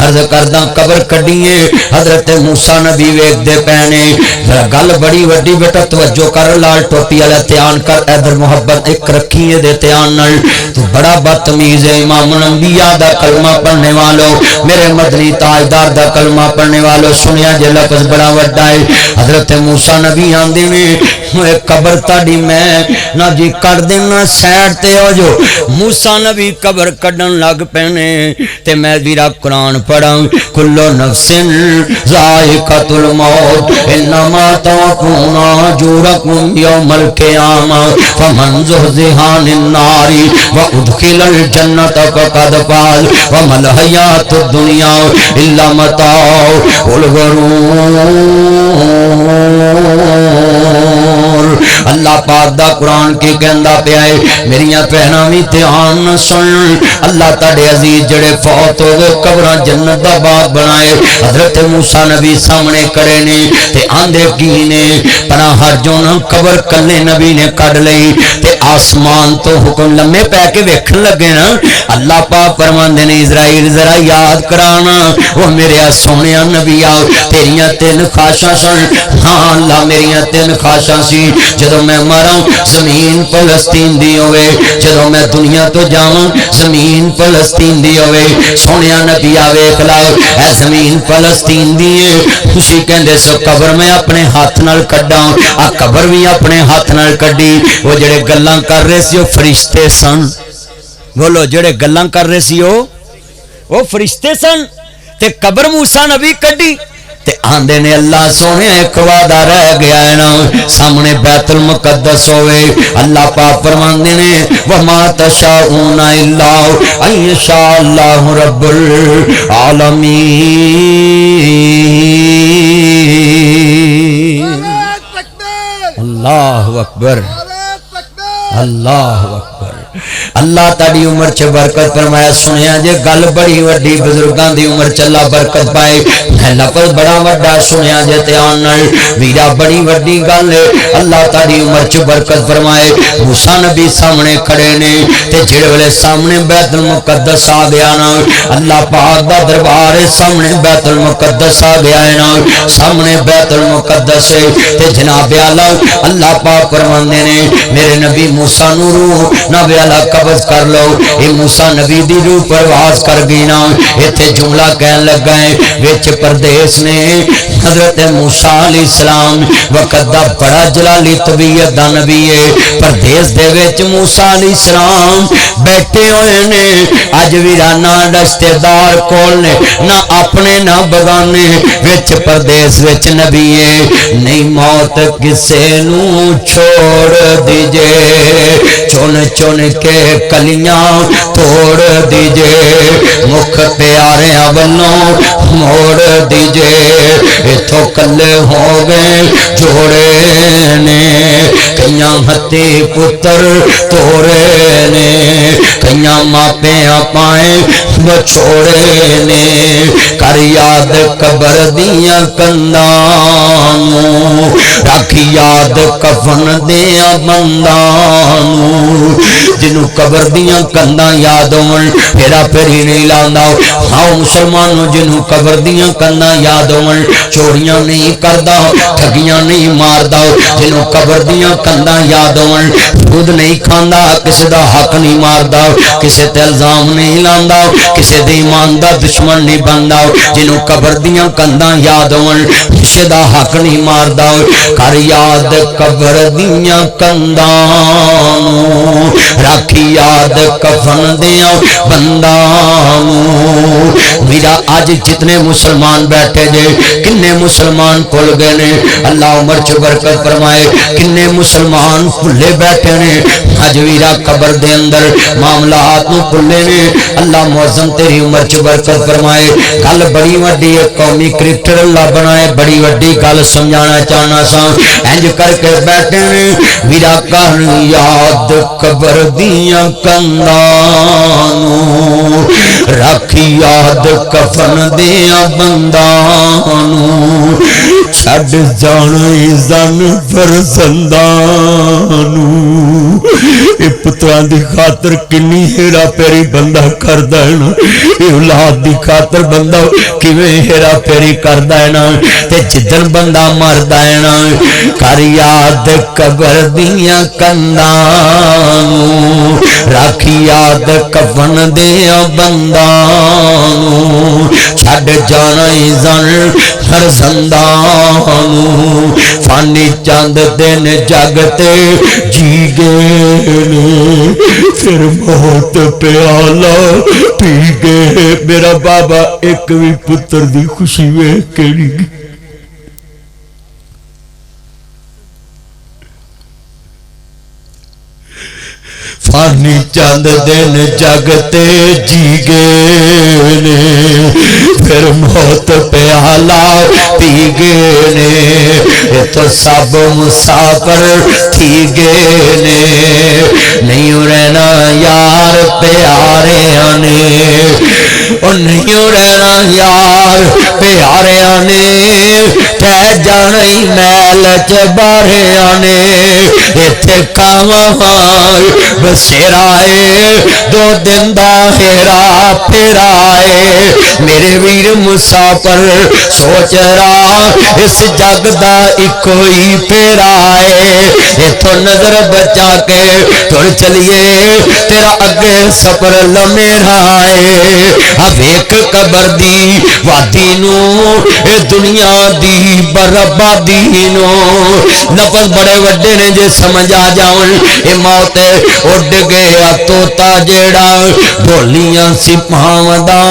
عرض کردہ قبر کڈیے حضرت موسیٰ نبی ویکھ دے پینے ذرا گل بڑی وڈی بیٹا توجہ کر، لال ٹوپی والا تیان کر ادھر محبت ایک رکھیے دے تیان نال، تو بڑا بدتمیز ہے امام الانبیاء دا کلمہ پڑھنے والو، میرے مدنی تاجدار دا کلمہ پڑھنے والو، سنیا جے لفظ بڑا وڈا ہے۔ حضرت موسیٰ نبی آندے نے قبر تاڑی میں نہ جی کر دینا سیڈ تے ہو جو، موسیٰ نبی قبر کڈن لگ پینے تے میں ویرا قرآن پڑھا، کلو نفس ذائقۃ الموت انما توفون اجورکم یوم القیامہ فمن زحزح عن النار وادخل الجنۃ فقد فاز وما الحیاۃ الدنیا الا متاع الغرور۔ اللہ پاک دا قرآن کی کہندا پیا ہے، میریاں پہناویں دھیان سن، اللہ تاڑے عزیز جڑے فوت ہو گئے قبراں جنت دا باغ بنائے، حضرت موسیٰ نبی سامنے کھڑے نے تے آندے کی نے پناہ ہر جو نہ قبر کلے نبی نے کڈ لئی تے آسمان تو حکم لمے پے کے ویکھن لگے نا، اللہ پاک فرماندے نے اسرائیل ذرا یاد کرانا وہ میرے سونیا نبی آؤ تیریاں تین خواہشاں سن، ہاں اللہ میریاں تین خواہشاں سی، جدوں میں مراں زمین فلسطین دی ہوئے، جدوں میں دنیا تو جاواں زمین فلسطین دی ہوئے، سونیا نبی آوے کلاؤ اے زمین فلسطین دی ہے، خوشی کہندے سو قبر میں اپنے ہاتھ نال کڈاں، آ قبر بھی اپنے ہاتھ نال کڈی، وہ جڑے گلاں کر رہے سی وہ فرشتے سن، بولو جڑے گلاں کر رہے سی وہ فرشتے سن، تے قبر موسیٰ نبی کڈی تے آندے نے اللہ سونے ایک وعدہ رہ گیا ہے نا سامنے بیت المقدس ہوئے، اللہ پاک فرماندے نے وما تشاءون الا ان یشاء اللہ رب العالمین۔ اللہ اکبر اللہ اکبر، اللہ تاڑی عمر چ برکت فرمایا، سنیا جے گل بڑی وڈی بزرگاں دی عمر چ اللہ برکت پائے، میں لفظ بڑا وڈا سنیا جے دھیان نال ویرا بڑی وڈی گل ہے، اللہ تاڑی عمر چ برکت فرمائے۔ موسیٰ نبی سامنے کھڑے نے تے جڑے ویلے سامنے بیت المقدس آ گیا نا، اللہ پاک دا دربار ہے سامنے بیت المقدس آ گیا ہے نا، سامنے بیت المقدس ہے تے جناب اعلی اللہ پاک فرماندے نے میرے نبی موسیٰ نو روح نہ بیالا قبض کر لو، اے موسیٰ نبی دی روح پرواز کر گئی نا، ایتھے جملہ کہن لگا ہے وچ پردیس نے حضرت موسیٰ علیہ السلام وقت دا بڑا جلالی طبیعت دا نبی ہے، پردیس دے وچ موسیٰ علیہ السلام بیٹھے ہوئے نے، اج ویرانہ رشتے دار کول نے نہ اپنے نہ بگانے، وچ پردیس وچ نبی ہے، نہیں موت کسے نو چھوڑ دیجے، چن چن کے کلیاں توڑ دیجے، مکھ پیاریاں والوں موڑ دیجے، اتھوں کلے ہو گئے جوڑے نے، کئیاں ہتھی پتر توڑے نے، کئیاں ماپیاں پائیں بچھوڑے نے، کر یاد قبر دیاں کنداں نوں، رکھ یاد کفن دیاں بنداں نوں، جنوں قبر دیاں کنداں یاد ہون پھیرا پھیری نہیں لاندا، آؤ مسلمانوں جنوں قبر دیاں کنداں یاد ہون چوریاں نہیں کردا ٹھگیاں نہیں ماردا، جنوں قبر دیاں کنداں یاد ہون خود نہیں کھاندا کسے دا حق نہیں ماردا، کسے تے الزام نہیں لاندا، کسے دے ایمان دا دشمن نہیں بندا، جنوں قبر دیاں کنداں یاد ہون کسے دا حق نہیں ماردا، کر یاد قبر دیاں کنداں نوں، رکھ یاد کفن دیاں بنداں نوں۔ میرا آج جتنے مسلمان بیٹھے جے کنے مسلمان کھل گئے نے، اللہ عمر چ برکت فرمائے، کنے مسلمان احسان بھلے بیٹھے نے اج ویرا قبر دے اندر معاملات نو بھلے نے اللہ معظم تیری عمر چ برکت فرمائے گل بڑی وڈی ہے قومی کرکٹر اللہ بنائے بڑی وڈی گل سمجھانا چاہنا سا انج کر کے بیٹھے نے ویرا کر یاد قبر دیاں کنداں نو رکھ یاد کفن دیاں بنداں نو چھڈ جانا زن فرزنداں نو اے پتراں دی خاطر کنی ہیرا پھیری بندہ کردا ہے نا اے اولاد دی خاطر بندہ کیویں ہیرا پھیری کردا ہے نا تے جدن بندہ مردا ہے نا کر یاد قبر دیاں کنداں نو رکھ یاد کفن دیاں بنداں نو چھڈ جانا زن فرزنداں نو فانی چند دن جگتے جی گئے نے پھر موت پیالہ پی گئے میرا بابا ایک بھی پتر دی خوشی ویکھ کے نہیں گئی فانی چند دن جگتے جی گئے نے پھر موت پیالہ پی گئے نے یہ تو سب مسافر تھی گئے نے نہیں رہنا یار پیارے نے اور نہیں رہنا یار پیارے نے پہ جانا ہی میل چبارے نے اتھے کامہار بسیرائے دو دن دا ہیرا پھیرائے میرے ویر مسافر سوچ رہا اس جگ دا اکوئی پھیرائے اتھو نظر بچا کے تر چلیے تیرا اگے سفر لمیرائے اب ایک قبر دی وادی نو اے دنیا دی بربادی نو لفظ بڑے وڈے نے جے سمجھ آ جاؤں اے موت اڈ گیا توتا جیڑا بولیاں سپاوندا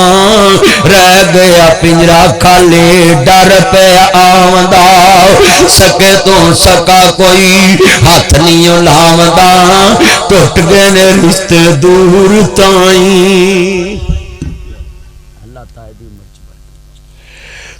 رہ گیا پنجرا خالی ڈر پہ آوندا سکے تو سکا کوئی ہاتھ نہیں لاوندا ٹوٹ گئے نے رشتے دور تائیں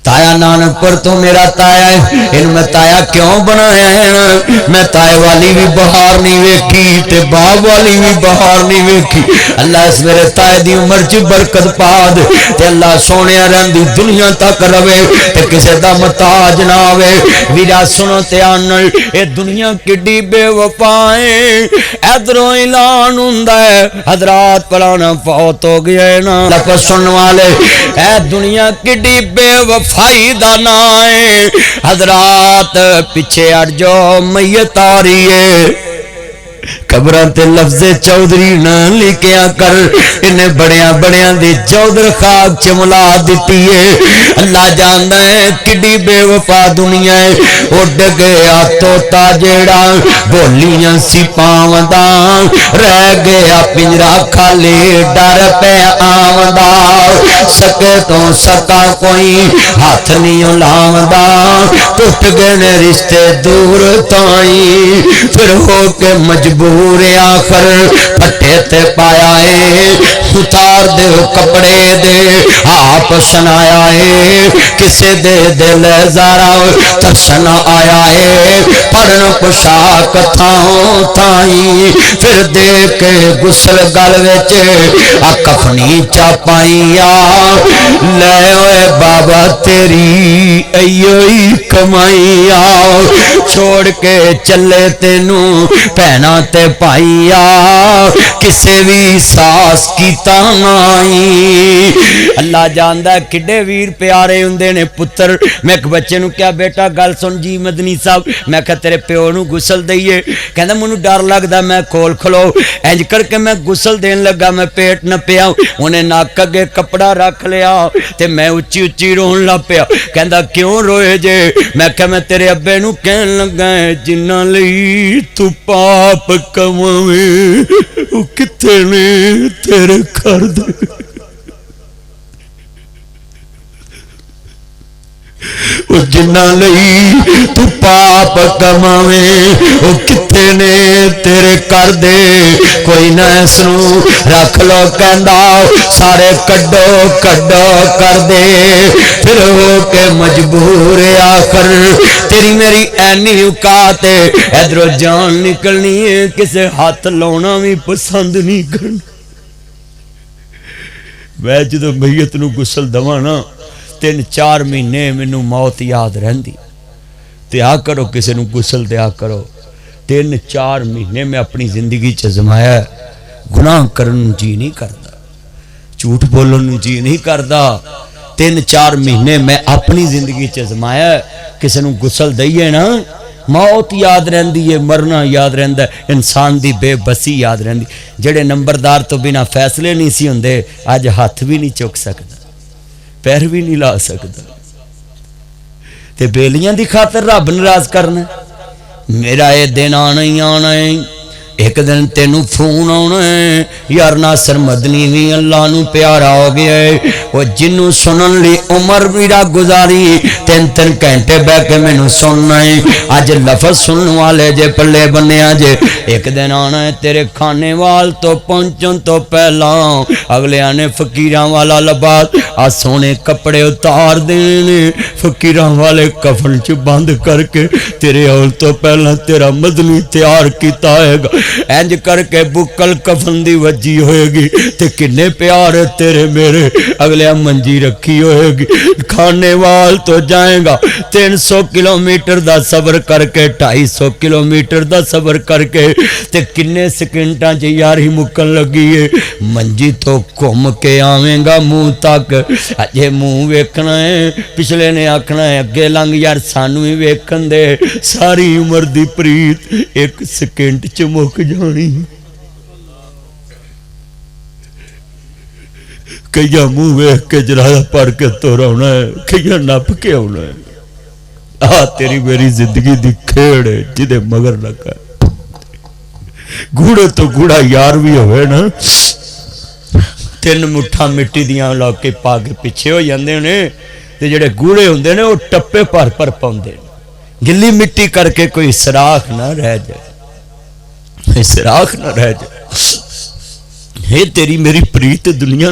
تایا نانک پر تو میرا تایا ہے ان میں تایا کیوں بنایا ہے میں تایا والی بھی بہار نہیں ویکھی تے باپ والی بھی بہار نہیں ویکھی اللہ اس میرے تایا دی عمر چ برکت پا دے تے اللہ سونے رہندی دنیا تک رہے تے کسے دا محتاج نہ ہوے ویرا سنو تے آنل اے دنیا کڈی بے وفائیں ادھروں اعلان ہوندا ہے حضرات پرانا فوت ہو گیا ہے نا لفظ سنن والے اے دنیا کڈی بے وفا فائدہ نائے حضرات پیچھے اڑ جو میت آ رہی ہے قبران تے لفظ چودھری نہ لکھیا کر انہیں بڑیاں بڑیاں دی چودھر خاک چملا دیتی ہے اللہ جاندا ہے کڈی بے وفا دنیا ہے اڈ گیا توتا جیڑا بولیاں سپاوندا رہ گیا پنجرا خالی ڈر پہ آوندا سکے تو سکا کوئی ہاتھ نہیں لاوندا ٹوٹ گئے نے رشتے دور تائیں پھر ہو کے مجبور آخر پٹے تے پایا ہے اتار دے کپڑے دے آپ سنایا ہے کسے دے دل زارا ترسنا آیا ہے پڑھن پوشاک تھاؤں تھائیں پھر دے کے گسل گل وچ کفنی چاپائیا لے اوے بابا تیری ایوئی کمائیا چھوڑ کے چلے تینوں پہنا تے پائیا کسے بھی ساس کی تانائی اللہ جاندہ ہے کڈے ویر پیارے ہوندے نے پتر میں ایک بچے نو کیا بیٹا گل سن جی مدنی صاحب میں کہا تیرے پیو نو گسل دئیے کہندہ منو ڈر لگدا میں کول کھلو اینج کر کے میں گسل دین لگا میں پیٹ نہ پیا انہیں ناک اگے کپڑا رکھ لیا تے میں اچھی اچھی رون لا پیا کہندہ کیوں روئے جے میں کہا میں تیرے ابے نو کہن لگا ہے جنہ لئی تو پاپ کمویں وہ کتے نے تیرے کر دے وہ جنہ لئی تو پاپ کماویں وہ کتے نے تیرے کر دے کوئی نہ اس نو رکھ لو کہندا سارے کڈو کڈو کر دے پھر ہو کے مجبور آخر تیری میری اینی اوقات ادھروں جان نکلنی ہے کسے ہاتھ لاؤنا بھی پسند نہیں کرنا میں جدو میت نو غسل دواں نا 3-4 مہینے مینوں موت یاد رہندی تے آ کرو کسے نو غسل دیا کرو 3-4 مہینے میں اپنی زندگی چزمایا گناہ کرن جی نہیں کردا جھوٹ بولن جی نہیں کردا 3-4 مہینے میں اپنی زندگی چزمایا کسے نو غسل دئیے نا موت یاد رہندی ہے مرنا یاد رہندا ہے انسان دی بے بسی یاد رہندی جڑے نمبردار تو بنا فیصلے نہیں سی ہوندے اج ہاتھ بھی نہیں چک سکدا پیر بھی نہیں لا سکدا تے بیلیاں دی خاطر رب ناراض کرنا میرا اے دن آنا ہی آنا ہے ایک دن تینوں فون آنا ہے یار ناصر مدنی بھی اللہ نو پیارا ہو گیا ہے وہ جنوں سنن لی عمر میرا گزاری 3-3 گھنٹے بہ کے مینوں سننا ہے اج لفظ سنن والے جے پلے بنیا جے ایک دن آنا ہے تیرے کھانے وال تو پہنچن تو پہلا اگلے آنے فقیراں والا لباس آ سونے کپڑے اتار دینے فقیراں والے کفن چ بند کر کے تیرے اول تو پہلا تیرا مدنی تیار کیتا ہے گا اینج کر کے بکل کفن دی وجی ہوئے گی تے کنے پیار تیرے میرے اگلے منجی رکھی ہوئے گی کھانے وال تو جائیں گا 300 کلومیٹر دا سفر کر کے 250 کلومیٹر دا سفر کر کے تے کنے سکنٹاں چ یاری مکن لگی ہے منجی تو گھوم کے آویں گا منہ تک اجے منہ ویکھنا ہے پچھلے نے آکھنا ہے اگے لنگ یار سانو ہی ویکھن دے ساری عمر دی پریت ایک سکنٹ چ مک جانی کئی منہ ویکھ کے جرایا پڑھ کے تو رونا ہے کئی نپ کے آنا ہے آ تیری میری زندگی دی کھیڑ ہے جدے مگر لگا گوڑے تو گوڑا یار بھی ہوئے نا 3 مٹھا مٹی دیاں لا کے پا کے پیچھے ہو جاندے نے تے جڑے گوڑے ہوندے نے وہ ٹپے پر پاؤندے گلی مٹی کر کے کوئی سراخ نہ رہ جائے سراخ نہ رہ جائے ہے تیری میری پریت دنیا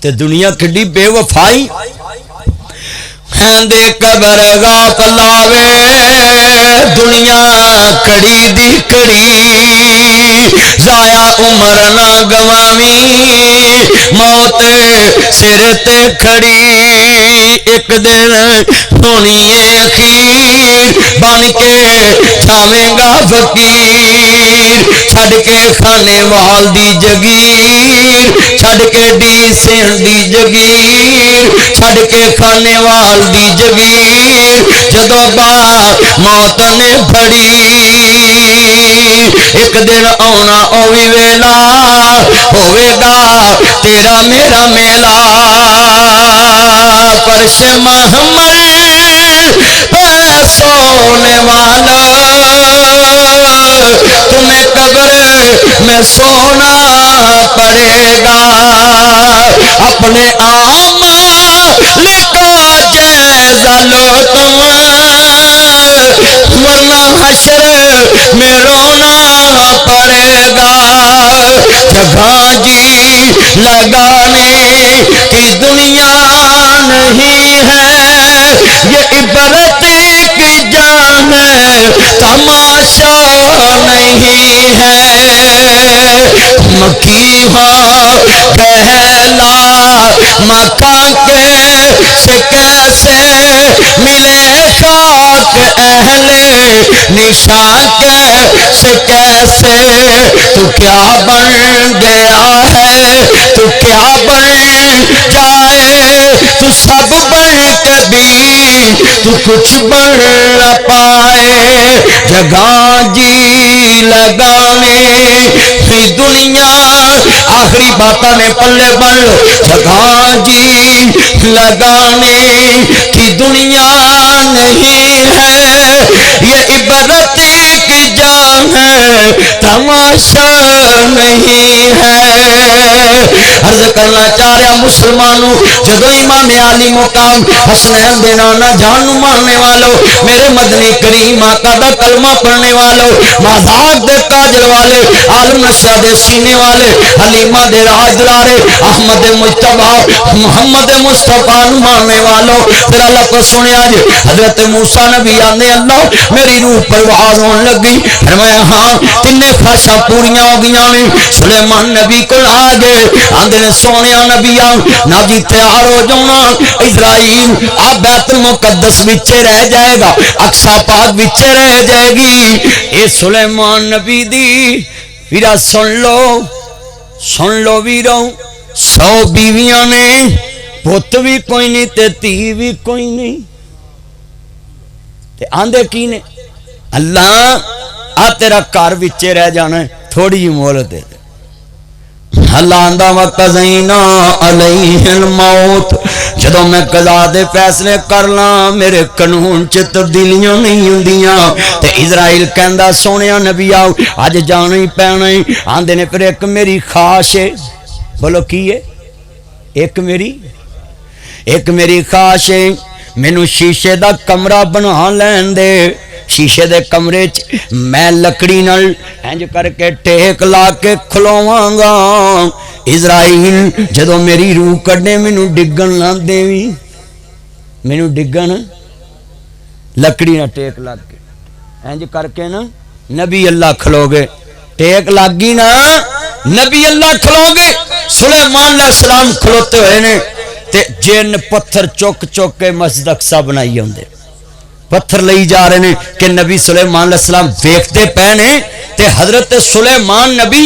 تے دنیا کڈی بے وفائی دے قبر غاف لاوے دنیا کڑی دی کڑی ضائع عمر نہ گواویں موت سر تے کھڑی ایک دن ہونی اخیر بن کے جاویں گا فقیر چھڑ کے کھانے وال دی جگیر چھڑ کے ڈی سین دی جگیر چھڑ کے کھانے وال دی جگیر جدو بار موت نے پھڑی ایک دن آنا اوی ویلا ہوئے گا تیرا میرا میلا فرش محمد پر سونے والا تمہیں قبر میں سونا پڑے گا اپنے اعمال کا جائزہ لو تم ورنہ حشر میں رونا پڑے گا جگہ جی لگانے کی دنیا نہیں ہے یہ عبرت کی جان ہے تماشا نہیں ہے مکھی ہو کہلا مکہ کے سے کیسے ملے خاک اہل نشان سے کیسے تو کیا بن گیا ہے تو کیا بن جائے تو سب بن کے بھی تو کچھ بن نہ پائے جگہ جی لگانے کی دنیا آخری باتیں نے پلے بن جگہ جی لگانے کی دنیا نہیں ہے یہ عبرت کی جان ہے تماشا نہیں ہے۔ عرض کرنا چاہ رہا مسلمانوں، جدو امام علی مقام حسنین دے نانا جان ماننے والوں، میرے مدنی کریم آقا دا کلمہ پڑھنے والوں، مذاق دے کاجل والے، عالم نشہ دے سینے والے، حلیمہ دے راج دلارے، احمد مجتبہ محمد مصطفیٰ ماننے والوں، پھر اللہ کو سنیا جی حضرت موسیٰ نبی آنے اللہ میری روح پرواز ہون لگی، فرمایا ہاں تینے خواہشاں پوریاں ہو گیا نے۔ سلیمان نبی کو آگے آندے نے سونیا نبی ناجی تیار ہو جانا، اسرائیل آپ بیت المقدس وچے رہ جائے گا، اقصی پاک وچے رہ جائے گی۔ اے سلیمان نبی دی پھر سن لو ویرو، 100 بیویاں نے، پت بھی کوئی نہیں تے تی بھی کوئی نہیں، تے آندے کی نے اللہ آ تیرا کار وچے رہ جانا ہے، تھوڑی جی مہلت دے دے۔ اللہ آندہ وَقَضَيْنَا عَلَيْهِ الْمَوْتِ، جدو میں قضا دے فیصلے کرنا میرے قانون چ تبدیلیاں نہیں ہوندیاں، تے اسرائیل کہندا سونیا نبی آؤ اج جانا ہی پینا ہی۔ آندے نے پھر ایک میری خواہش ہے، بولو کی ہے؟ ایک میری خواہش ہے، مینوں شیشے دا کمرہ بنا لین دے، شیشے دے کمرے چ میں لکڑی نال انج کر کے ٹیک لا کے کھلواں گا، اسرائیل جدو میری روح کڈے مینوں ڈگن نہ دیویں، مینوں ڈگن لکڑی نہ ٹیک لگ کے انج کر کے نا نبی اللہ کھلو گے، ٹیک لگ گئی نا نبی اللہ کھلو گے۔ سلیمان علیہ السلام کھلوتے ہوئے نے تے جن پتھر چک چک کے مسجد اقصی بنائی ہوندے، پتھر لئی جا رہے ہیں کہ نبی سلیمان علیہ السلام ویکھتے پے نے، تے حضرت سلیمان نبی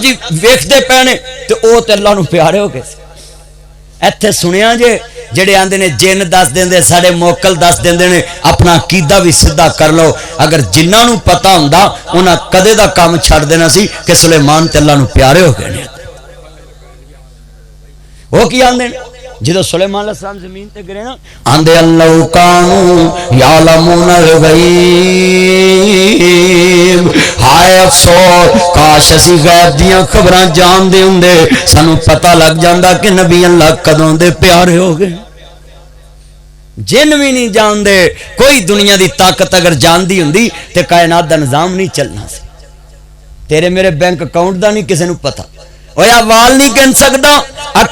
جی ویکھتے پے نے تے او تے اللہ نو پیارے ہو گئے۔ ایتھے سنیا جے جڑے آندے نے جن دس دیندے ساڈے موکل دس دیندے نے اپنا عقیدہ بھی سدھا کر لو، اگر جنہاں نو پتہ ہوندا انہاں کدے دا کام چھڑ دینا سی کہ سلیمان تے اللہ نو پیارے ہو گئے نے۔ وہ کی آندے جدو سلیمان علیہ السلام زمین تے گرے نا آندے اللہ کانو یعلمون الغیب، ہائے افسوس کاش اسی غیب دیاں خبراں جان دے ہوندے، سانو پتہ لگ جاندا کہ نبی اللہ کدوں دے پیارے ہو گئے۔ جن بھی نہیں جان دے، کوئی دنیا دی طاقت اگر جان دی ہوندی تے کائنات دا نظام نہیں چلنا سی۔ تیرے میرے بینک اکاؤنٹ دا نہیں کسے نو پتہ، اویا وال نہیں گن سکدا،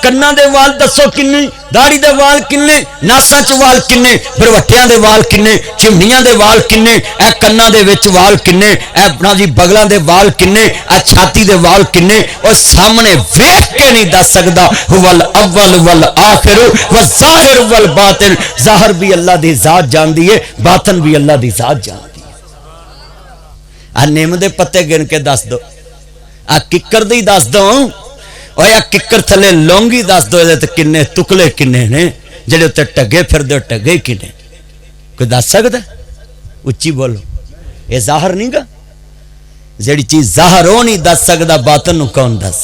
کناں دے وال دسو کنے، داڑھی دے وال کنے، ناساں چ وال کنے، بروٹیاں دے وال کنے، چمڑیاں دے وال کنے، اے کناں دے وچ وال کنے، اے اپنا جی بغلاں دے وال کنے، اے چھاتی دے وال کنے، او سامنے ویکھ کے نہیں دس سکدا۔ هو الاول والآخر والظاہر والباطن، ظاہر بھی اللہ دی ذات جاندی ہے، باطن بھی اللہ دی ذات جاندی ہے۔ آ نیم دے پتے گن کے دس دو، آ ککر دی دس دو، اور یا ککر تھلے لونگی دس دو تے کنے ٹکلے کنے نے جڑے تے ٹگے پھر دے ٹگے کنے، کوئی دس سکتا؟ اچھی بولو، یہ ظاہر نہیں گا، جڑی چیز ظاہر ہو نہیں دس سکتا باطن نو کون دس؟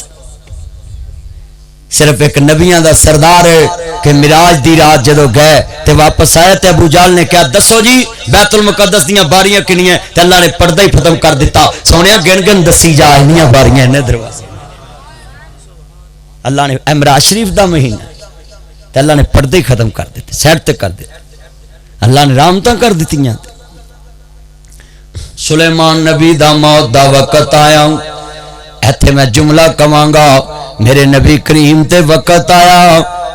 صرف ایک نبیاں دا سردار ہے کہ معراج دی رات جدو گئے تے واپس آئے تے ابو جہل نے کہا دسو جی بیت المقدس دیاں باریاں کنیاں، تے اللہ نے پردہ ہی ختم کر دیتا، سونیا گن گن دسی جا انیاں باریاں نے دروازے، اللہ نے امرا شریف دا مہینہ تے اللہ نے پردے ختم کر دیتے، سیٹ تے کر دیتے، اللہ نے رحمتاں کر دیتیاں۔ سلیمان نبی دا موت دا وقت آیا، ایتھے میں جملہ کہاں گا، میرے نبی کریم تے وقت آیا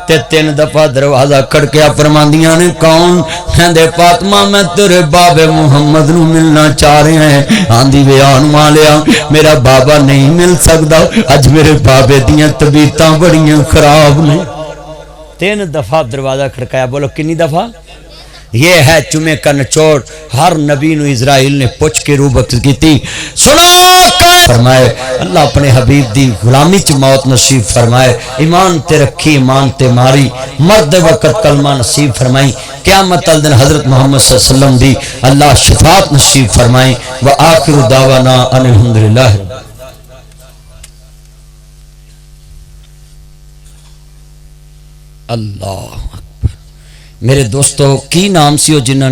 تے 3 دفعہ دروازہ کھڑکیا، فرماندیاں نے کون؟ کہندے فاطمہ میں تیرے بابے محمد نو ملنا چاہ رہے ہیں۔ آندی بیان مالیا میرا بابا نہیں مل سکدا، اج میرے بابے دیاں طبیعتاں بڑیاں خراب نے۔ 3 دفعہ دروازہ کھڑکایا، بولو کنی دفعہ؟ یہ ہے جمعے کا نچوڑ، ہر نبی نو اسرائیل نے پوچھ کے روبت کی تھی۔ سنو فرمائے اللہ اپنے حبیب دی غلامی چ موت نصیب فرمائے، ایمان تے رکھی ایمان تے ماری، مرد وقت کلمہ نصیب فرمائی، قیامت الدن حضرت محمد صلی اللہ علیہ وسلم دی اللہ شفاعت نصیب فرمائی۔ وآخر دعوانا ان الحمدللہ۔ اللہ اکبر۔ میرے دوستو کی نام سی ہو جنہوں نے